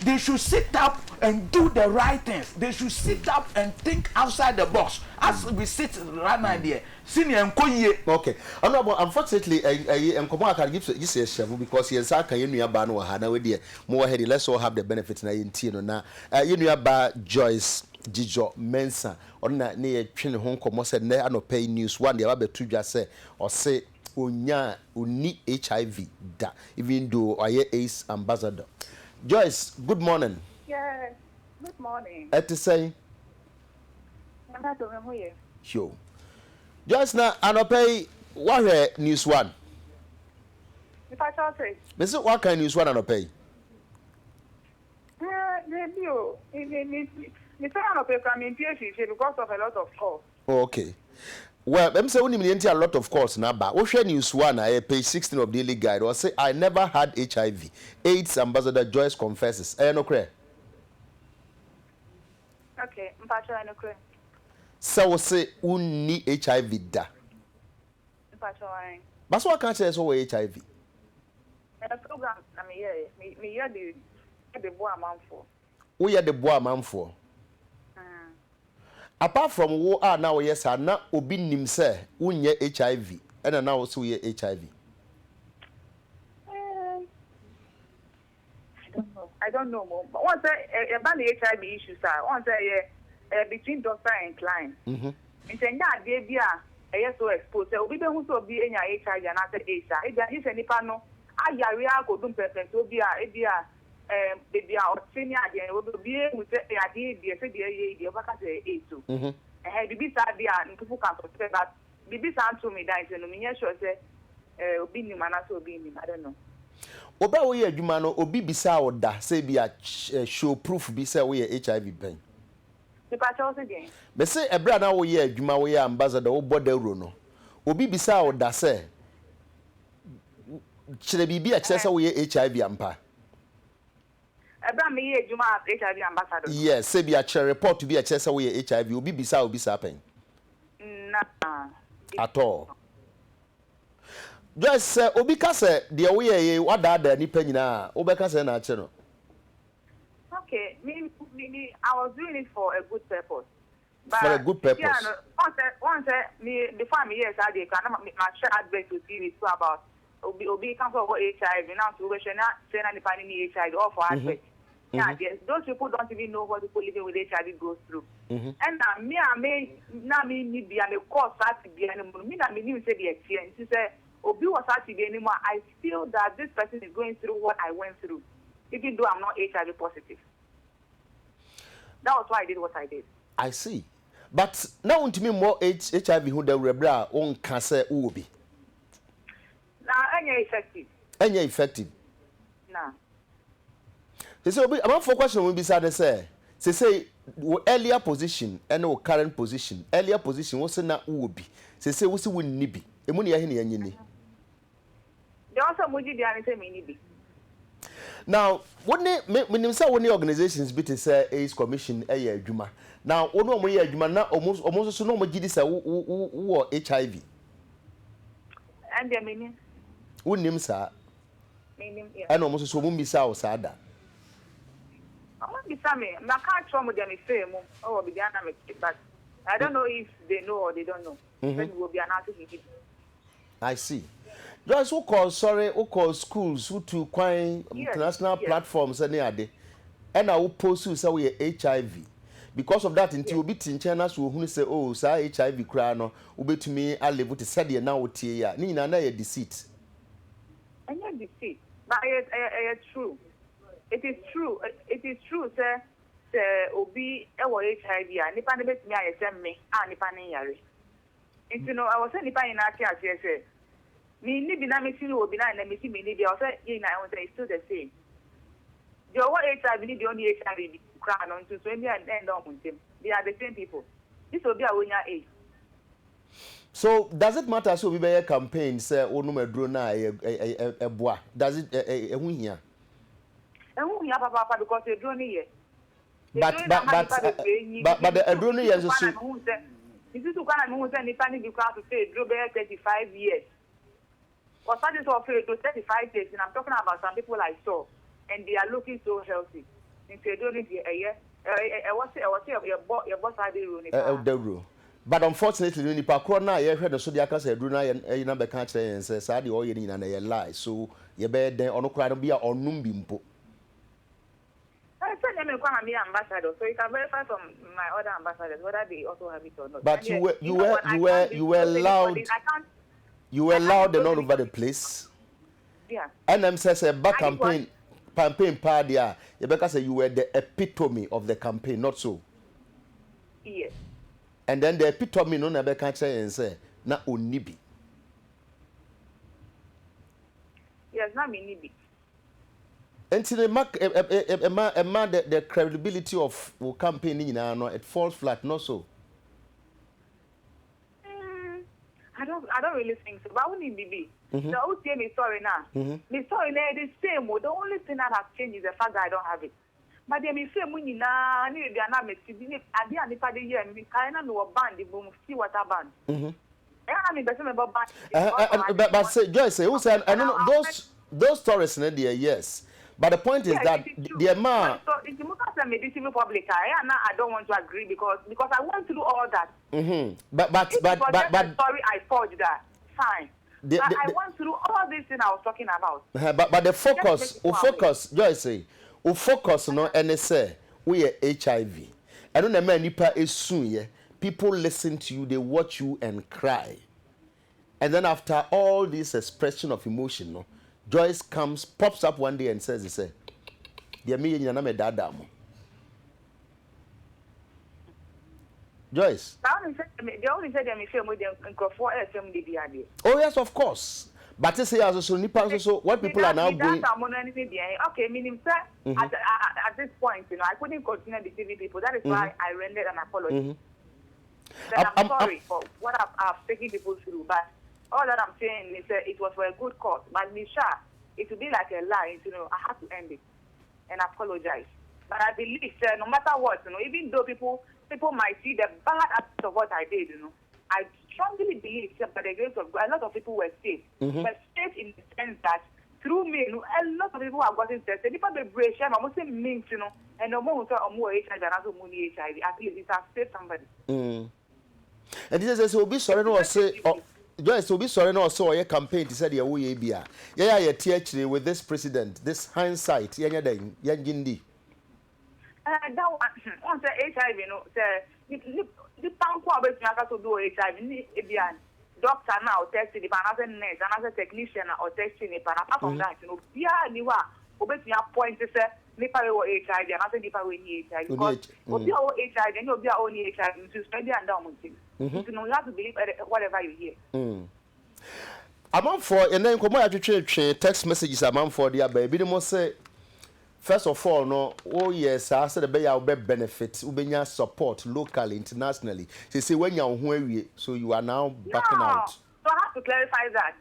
They should sit up and do the right things. They should sit up and think outside the box. As we sit right now there, senior Nkoye. Okay. Unfortunately, I can give you a shovel because yes, I can you ban or Hana with you. More heady, let's all have the benefits na in Tino now. You ba Joyce Jijo Mensa or na near Chin Hong Kong said ne no pay news one the other two just say or say unya uni HIV da even though I ace ambassador. Joyce, good morning. Yes, good morning. At the same. Sure. Joyce, now I pay what news one. If I shall say. Miss what kind of news one I pay? Because of a lot of calls. Okay. Well, I'm saying only a lot of calls now, but Ocean News One, I page 16 of Daily Guide, or say I never had HIV. AIDS ambassador Joyce confesses. No cray. Okay, Mpacho no cray. So say uni HIV da. Mpacho I. But what can't say so HIV? Program me hear the boy amount for. We are the boy man for. Apart from what are now, yes, are not obi nim say unye HIV, and now also ye HIV. I don't know more. But once about the HIV issues, once between doctor and client. In that day, I so exposed. So we don't so be any HIV and after HIV. If any panel, I go do perfect. So be baby or senior again will be able to say the idea the vacancy too. And the idea and people can say that the sound to me that in the sure say be new man so be I don't know. Oba we adwuma no obi bisa oda say be a show proof be say we HIV pen. The patrol again. Me say ebra na we adwuma we ambassador wo border no. Obi bisa oda say kire bibi a kire say we HIV ampa. Me HIV ambassador. Yes, say be a report to be a chesa we HIV. Obi bisa obi sapen. Nah. At all. Joyce say obi ka say de we ye wada nipa nyina obeka say na ache no. Okay, I was doing it for a good purpose. But for a good purpose. Yeah, once me before me yes I did can my share advert to TV so about obi come for HIV now to we na say na nipa ni HIV all for advert. Yeah, yes, those people don't even know what people living with HIV goes through. And me need be and the course that to be anymore. Me need say the experience. She said, Obi was at to be anymore. I feel that this person is going through what I went through, even though I'm not HIV positive. That was why I did what I did. I see. But now to me more HIV who the rebra on cancer ubi. Now, any effective. Any effective. Nah. So I'm for question will be sad say earlier position and no current position. Earlier position was na ubi. Say we see win nibi. Emuni ya hini ya nyini. They also muji di ane say me nibi. Now, when the organizations bit say AIDS Commission adwuma. Now, ono mo ye adwuma na almost so no mo gidi say wo HIV. And the meaning? Wonim sa. Meaning, yeah. And almost so mo bisa o sa da. But I don't know if they know or they don't know. Then we'll be announcing it. I see. Just who call schools who to quite international platforms any other. And I will post you say we HIV. Because of that, until we be in China, so who say, oh, say HIV crano, ube to me, I live with the sadia now with ya. Nina na deceit. And not deceit. But it's true. It is true. It is true, sir. Obi ewo HIV a nipa ne betimi ayese me a nipa ne yare. Nti no I was saying nipa ina ati ase say me ni bi na me sinu obi na me si me ni bi I was say you na I was say it's still the same. The what HIV ni the only HIV cry no nti so me and don muntem. They are the same people. This will be a wonya age. So does it matter so we be a campaign say onu medro na e boa? Does it hu hia? Hu hia papa because e dro ni ye. But the Adroni is a suit. This is what I'm saying. If I need to say, Drew 35 years. For starting to offer to 35 years, and I'm talking about some people I saw, and they are looking so healthy. And say, don't need a year. I was your boss had the rule. But unfortunately, when you park on now, you heard the Sodiaca said, Bruna and number can't say and says, I all you need and a lie. So you better then on a crowd and be a numbimpo. I said them ambassador, so you can verify from my other ambassadors whether they also have it or not. But you were loud. You were loud and all over the place. Yeah. And them says a back campaign party. Rebecca said you were the epitome of the campaign, not so. Yes. And then the epitome no never can say and say na onibi. Yes, not me nibi. Until the credibility of campaigning it falls flat, not so. I don't really think so. But I wouldn't be. The old team is sorry now. Me sorry now the same. The only thing that has changed is the fact that I don't have it. But they may say money na ni they are not me. I did any party here. Me kind of know a band. The boom see what a band. But say Joyce say who said I don't know those stories in there yes. But the point is that the amount. So if you look at the medicine public, I don't want to agree because I went through all that. But sorry, I forged that. Fine. I went through all these things I was talking about. But the focus, Joyce say, focus no and say we are HIV. I don't know many nipa is soon people listen to you, they watch you and cry, and then after all this expression of emotion, no. Joyce pops up one day and says, he said, "Dear me, you know me dada mo." Joyce. They only said them if you with them for FM Oh yes, of course. But they say as a nipa so what people are now going. Okay, meaning sir, at this point, I couldn't continue deceiving people. That is why I rendered an apology. I'm sorry for what I've taken people through, but. All that I'm saying is that it was for a good cause. But Misha, it would be like a lie. I have to end it and apologize. But I believe that no matter what, even though people might see the bad aspect of what I did, I strongly believe that by the grace of God, a lot of people were saved. But saved in the sense that through me, a lot of people have gotten tested. People be brave, I'm almost saying means, and no more HIV and also money HIV. At least it has saved somebody. And this is will be sorry no say Joyce will be sorry no so your campaign to say the way bia. Yeah, actually with this president, this hindsight, yeah, then Gindi. That one say HIV, say the pound about to do HIV, doctor now testing the another nurse, another technician or testing it, and apart from that, you know, obey your point to say nipa we HIV and after nipa we HIV because obi o HIV and obi o ni HIV to spend and down months. You have to believe whatever you hear. Among for and then come out to text messages among for the baby mo say first of all no yes I said the be benefit ubenya support locally internationally. Say when you are so you are now backing out. So I have to clarify that.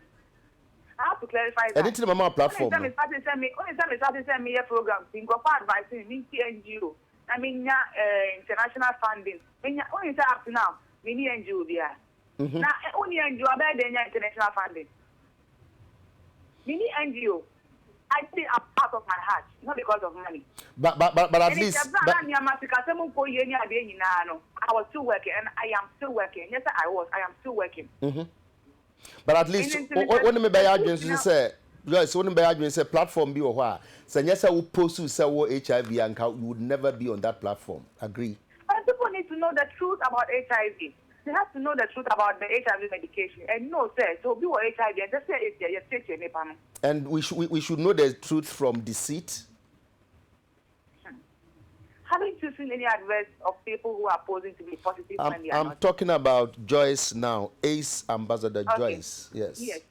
And it's the mama platform. Only time send me a program. Think of advising me NGO. I mean, international funding. Only up to now, we need NGO there. Now, only NGO better than international funding. We need NGO. I think a part of my heart, not because of money. But at least. I was still working, and I am still working. Yes, I am still working. But at least when me buy agency say yes when me buy agency say platform be or what say yes I will post you say HIV and you would never be on that platform. Agree? But people need to know the truth about HIV. They have to know the truth about the HIV medication and know say so be HIV and just say it's there you take your name. And we should know the truth from deceit. Haven't you seen any adverts of people who are posing to be positive when they are I'm not? talking about Joyce now, ACE Ambassador Joyce. Yes. Yes.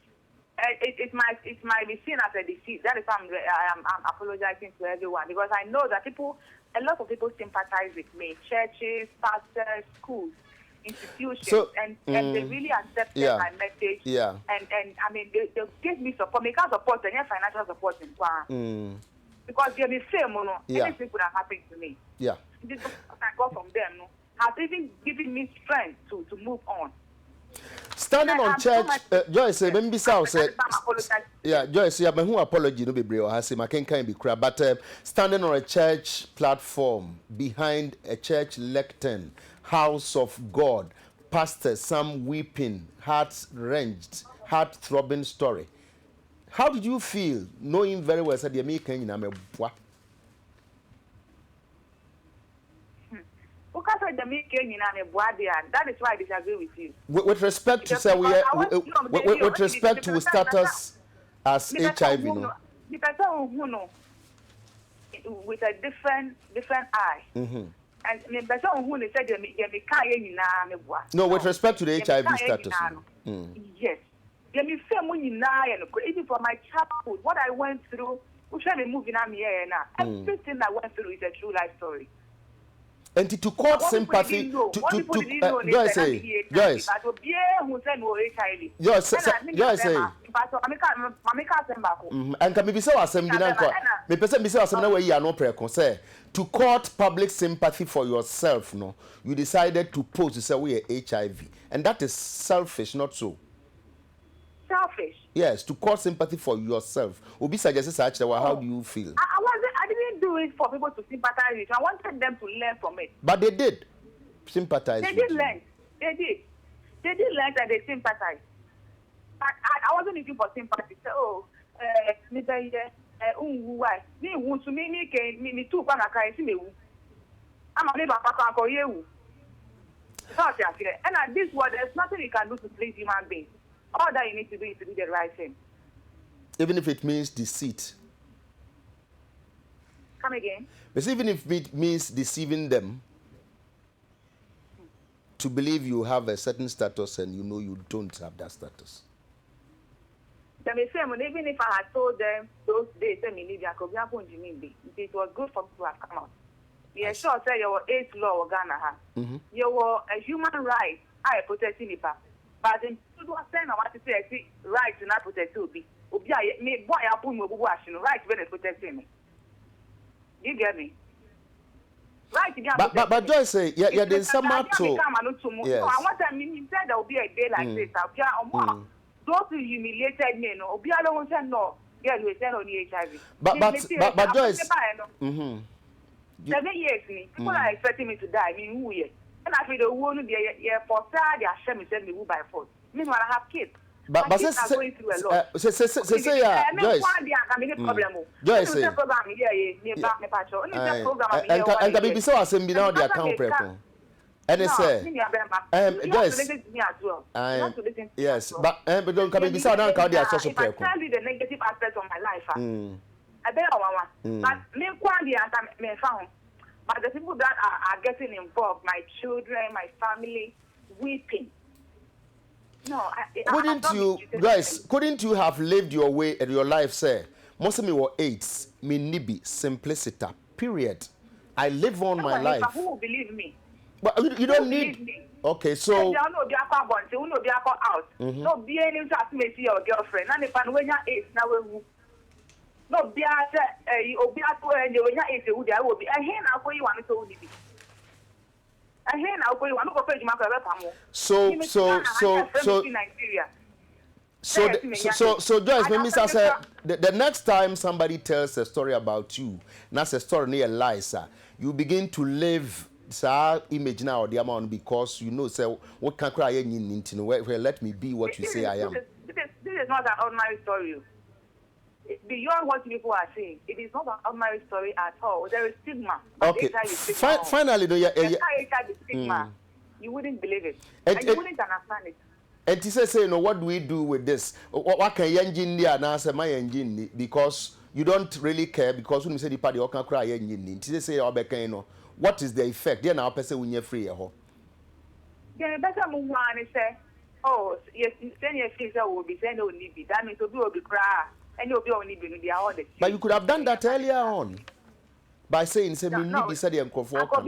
It might be seen as a deceit. That is why I'm apologizing to everyone because I know that a lot of people sympathize with me. Churches, pastors, schools, institutions, so, and they really accepted my message. Yeah. And I mean they gave me support. They can't support and financial support in Kwan. Because they be fame, anything could have happened to me. Yeah. This is what I got from them, has even given me strength to move on. Standing on church, Joyce, maybe South said, yeah, Joyce, yeah, but who apology no be brave or has him, I can't be crap, but standing on a church platform behind a church lectern, house of God, pastors, some weeping, hearts wrenched, heart throbbing story. How did you feel knowing very well that the American in Amebwa? That is why I disagree with you. With respect to say with respect to status as HIV, no. The person who know with a different eye. And the person who said no, with respect to the HIV status. Yes. Even from my childhood, what I went through, everything I went through is a true life story. And to court sympathy, Joyce, and can be so assembly me person be so assembly where you are no precon say to court public sympathy for yourself, no, you decided to post to say we are HIV, and that is selfish, not so. Selfish. Yes, to cause sympathy for yourself. Obi suggests actually, how do you feel? I didn't do it for people to sympathize with. I wanted them to learn from it. But they did sympathize. They did learn. They did learn that they sympathize. But I wasn't looking for sympathy. So, me too. I'm a neighbor. And this world, there's nothing you can do to please human beings. All that you need to do is to do the right thing. Even if it means deceit. Come again? But even if it means deceiving them to believe you have a certain status and you know you don't have that status. Even if I had told them those days, it was good for me to have come out. Yeah, sure, say your AIDS law of Ghana. You were a human right. I protect it. But in 2010, I want to say, right to not protect you. Me, boy, I put my right when they protect me. You get me? Right, but Joyce say, yeah, there's some to. Yes. So I want to mean that there will be a day like this. Those who humiliated me, no, be alone said no. Yeah, we send on the HIV. But Joyce. 7 years, people are expecting me to die. I mean, who is? And I feel the wound be for sad, they are ashamed to send me by force. Meanwhile, I have kids. But kids are going through a lot. Say yeah, Joyce. Joyce say. And can be so assembly now the account prepare. And they say, Joyce. Yes, but don't come be so now can the social prepare. If I tell you the negative aspects of my life, I bet but me found. But the people that are getting involved, my children, my family, weeping. No, couldn't you have lived your way and your life, sir? Most of me were AIDS, me nibi, simplicity, period. I live on my life. Who will believe me? But you don't need. Me? Okay, so. They know they are born, they know they are out. No, be any to me see your girlfriend. And if I when you're AIDS, now we. No, be at you be at where you when you're AIDS, who there will be. I hear now for you want to be. I hear now for you want to go pay my pamo. So Joyce, maybe say the next time somebody tells a story about you, that's a story near Liza, you begin to live image now the amount because you know say what can cry in where let me be what you say I am. This is not an ordinary story. It's beyond what people are saying. It is not an ordinary story at all. There is stigma. Okay. Finally, though, stigma. You wouldn't believe it. And you wouldn't understand it. And he says, you know, what do we do with this? What can engine there now say my engine because you don't really care because when you say the party you can cry engine. He say you know what is the effect? Then our person when you're free at home. Yeah, better move on and say, oh, yes, send your fees will be sent only be. That means will be cry. And you'll be only be the order. But you could have done that earlier on by saying, say, me need to say the comfort. Because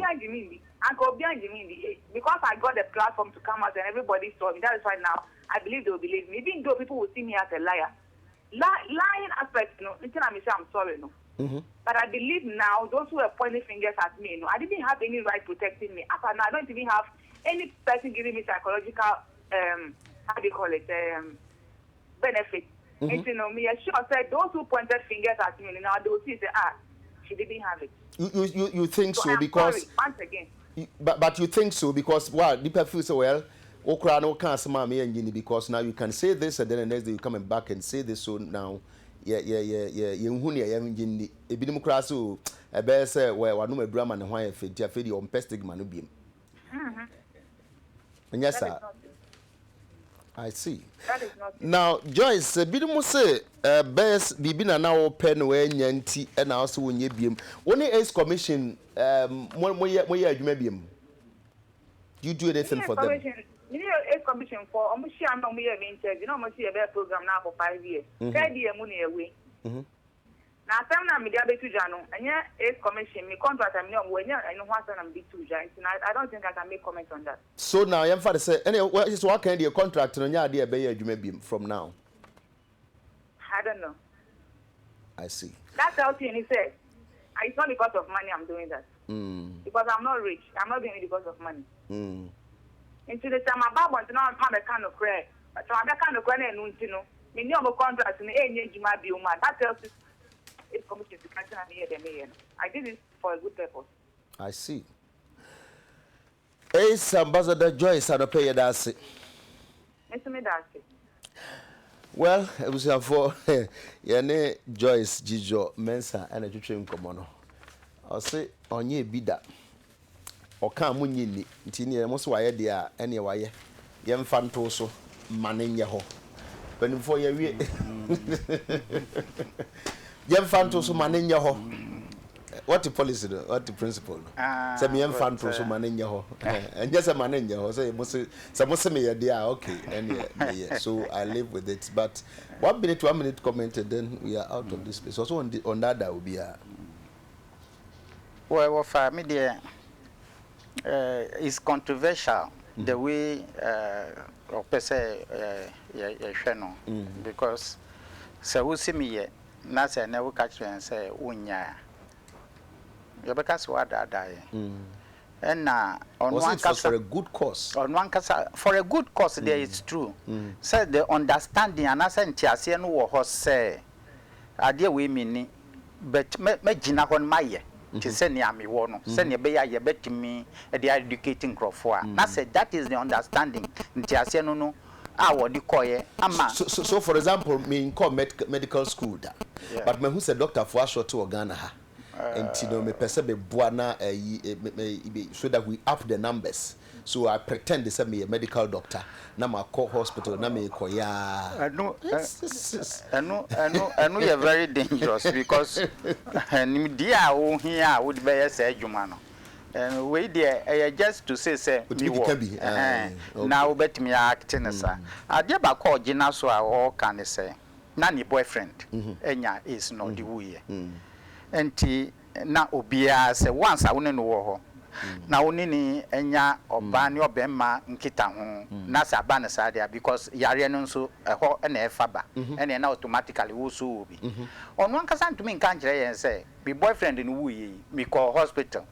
I got the platform to come out and everybody saw me. That is why now I believe they will believe me. Even though people will see me as a liar. Lying aspect, no, I'm sorry, no. But I believe now those who are pointing fingers at me, no, I didn't have any right protecting me. After now, I don't even have any person giving me psychological, how do you call it, benefit. And you know, me sure said those who pointed fingers at me, now they will see say, she didn't have it. You think so because sorry, once again. But you think so because people feel so well. Okra no can't smile me and because now you can say this and then the next day you coming back and say this so now you ebinim kra so e be say we wanu mabram and hwan afedi afedi on pestigma no biem. Yes sir. I see. That is not now Joyce bidim say best bibi na na wo pen we nya nti e na so wonye biem. Woni Ace Commission moye adwuma biem. Do you do anything for them? You need a commission for almost share no me interview. You know, almost see a better program now for 5 years. 3 years money away. Now, some na media be to Jano, and yeah, a commission, me contract, I'm not when I know what I'm be too giant. I don't think I can make comments on that. So now, your father say, anyway, what is what kind of contract on your idea be you may be from now? I don't know. I see. That's how he said. It's not because of money I'm doing that. Because I'm not rich. I'm not doing it because of money. Into the time about want to know I'm a kind of cry. But I'm a kind of cry and you know, me no contract in any Jima Bioma. That tells us it's commission to cancel and I did it for a good purpose. I see. Ace Ambassador Joyce and pay that's it. Well, it was for Yane Joyce Jijo Mensa and a tutoring commono. I'll say on ye bida. Or come when you need it. Most wire dear anyway. Yem fantoso, manning yaho. But before you Yem fantoso, manning yaho. What the policy, what the principle? Say me yem fantoso, manning yaho. And just a manning yaho. Say, some me a dear, okay. And yeah, so I live with it. But 1 minute, 1 minute commented, then we are out of this place. Also on that will be a. Well, for me, dear. It's controversial the way because so we see me na say na we catch and say unya Yebeka se wada dae. And on Was one it was for a case, good cause? on one case, for a good cause, there it's true. Say the understanding and as ntiase no wo ho say ade we mini but me gina hon maye. To say near me one, send your bay, you bet me at the educating crofua. I said that is the understanding. Ntiase no what do you call it? So for example, me in medical school da. Yeah. But me who said doctor for short to Ghana ha. And me pese be buana so that we up the numbers. So I pretend they send me a medical doctor. Na ma call hospital na me ko ya. I know you're very dangerous because dear who here would be say Jumano. And we there just to say me now bet me acting sir. I dear ba call Gina so all can say. Nani boyfriend enya is not the way. And na obia say once I wouldn't know na woni enya oba ne obema nkita ho na sa ba ne sa dia because yare no nso eho na efaba ene na automatically wo so obi ono ankasa ntumi nka nkire yen say be boyfriend no wuyi me call hospital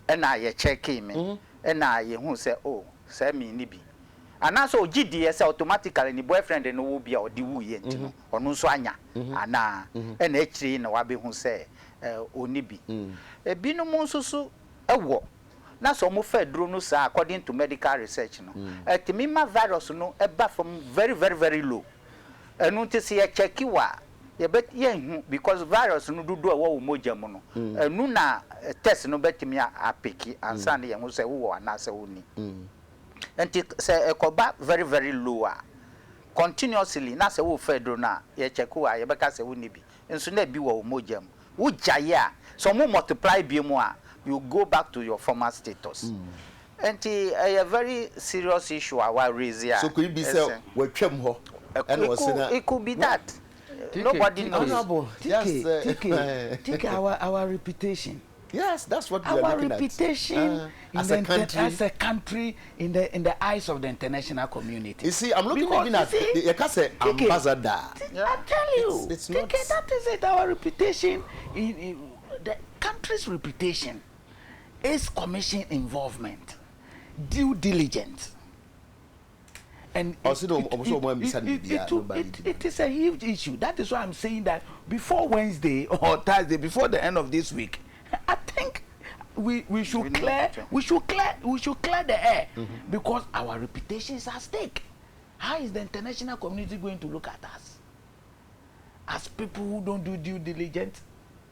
ena ye check me ena ye hu say oh say me ni bi ana so gidi say automatically ni boyfriend no wo bia odi wuyi ntino ono nso anya ana ena ekiri na wa be hu say oni bi ebinu mo nso so ewo na so mo fa duro no sa according to medical research no etimima virus no eba from very very very low enu nti se ye check wa ye bet ye hu because virus no dudu wo moja mu no enu na test no betimi apeki ansa na ye hu se wo ana se woni enti se ekoba very very low continuously na se wo fa duro na ye check wa ye beka se woni bi enso na bi wo moja mu wo jaye a so mo multiply bi mu a you go back to your former status. And a very serious issue I raise here. So could it be said we twem ho? It could be that. Nobody knows. Take our reputation. Yes, that's what we are our looking reputation as a country in the eyes of the international community. You see, I'm looking even at the ambassador. I tell you, it's not. That is it. Our reputation, in the country's reputation, is commission involvement, due diligence, and it is a huge issue. That is why I'm saying that before Wednesday or Thursday, before the end of this week, I think we should clear the air because our reputation is at stake. How is the international community going to look at us as people who don't do due diligence?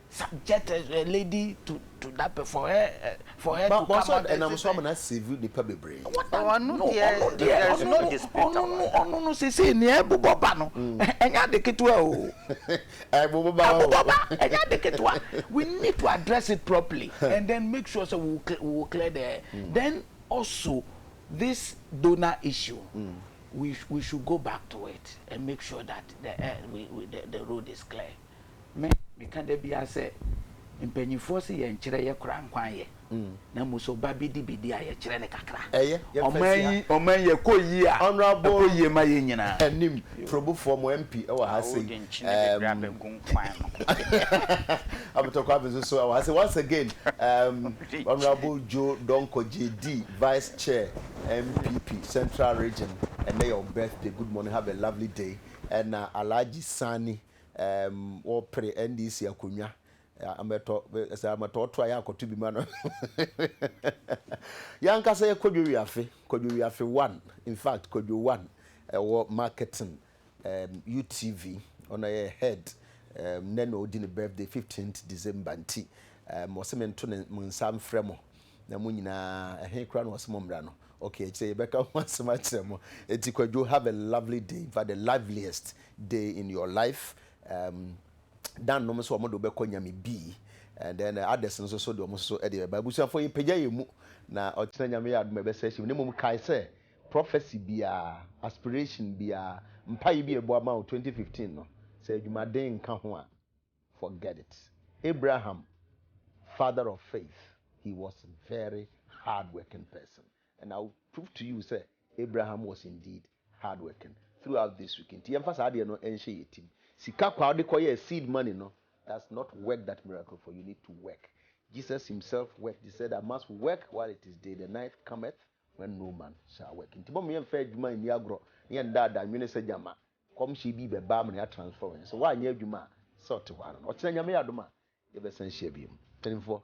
Subject a lady to that for her to come out and I'm so gonna save you the public brain. What there is no dispute. No, say near Boba no. Enya de ketua o. Boba. We need to address it properly and then make sure so we will clear the air. Then also this donor issue. We should go back to it and make sure that the road is clear. Me can there be as a impanyifo se ye nkyere ye kura nkwan ye na muso ba bidi a ye kyere ne kakra oman ye koyi a honorable koyi ma ye nyina anim probo form MP e wa ha say abetokwa bezo so I say once again honorable Joe Donko JD vice chair MPP Central Region and your birthday. Good morning, have a lovely day. And Alaji Sani or pre NDC akunya amato try akoto bi mano yanka say kodwo wiafe 1 in fact kodwo 1 marketing UTV on a head neno odi ne birthday 15th December nti mo se mento ne munsam fremo na mu nyina ehe kra no osemo mra no okay say beka once much mo eti kodwo have a lovely day, for the liveliest day in your life. Dan no so omodo be konya me bi and then others nso so de omo so e de Bible so for ye pagya yemu na o kire nyame ya adom be say ne mum kai say prophecy bia aspiration bia mpai bi ebo ama 2015 no say adwumaden nka ho a forget it. Abraham, father of faith, he was a very hard-working person, and I'll prove to you say Abraham was indeed hard-working throughout this weekend. The emphasis no enche yetim. Sika kwa de koye seed money no. That's not work that miracle for you. Need to work. Jesus himself worked. He said, I must work while it is day. The night cometh when no man shall work. Nti bom yɛn fɛ adwuma ni agorɔ yɛn daadaa nwene sɛ gyama kɔmhyɛ bi bɛba mu na transfer so wanyɛ adwuma sɛ ɔte hɔ ano ɔkyerɛ nyame yɛ adom a yɛbɛsan hyia bi mu mpanimfoɔ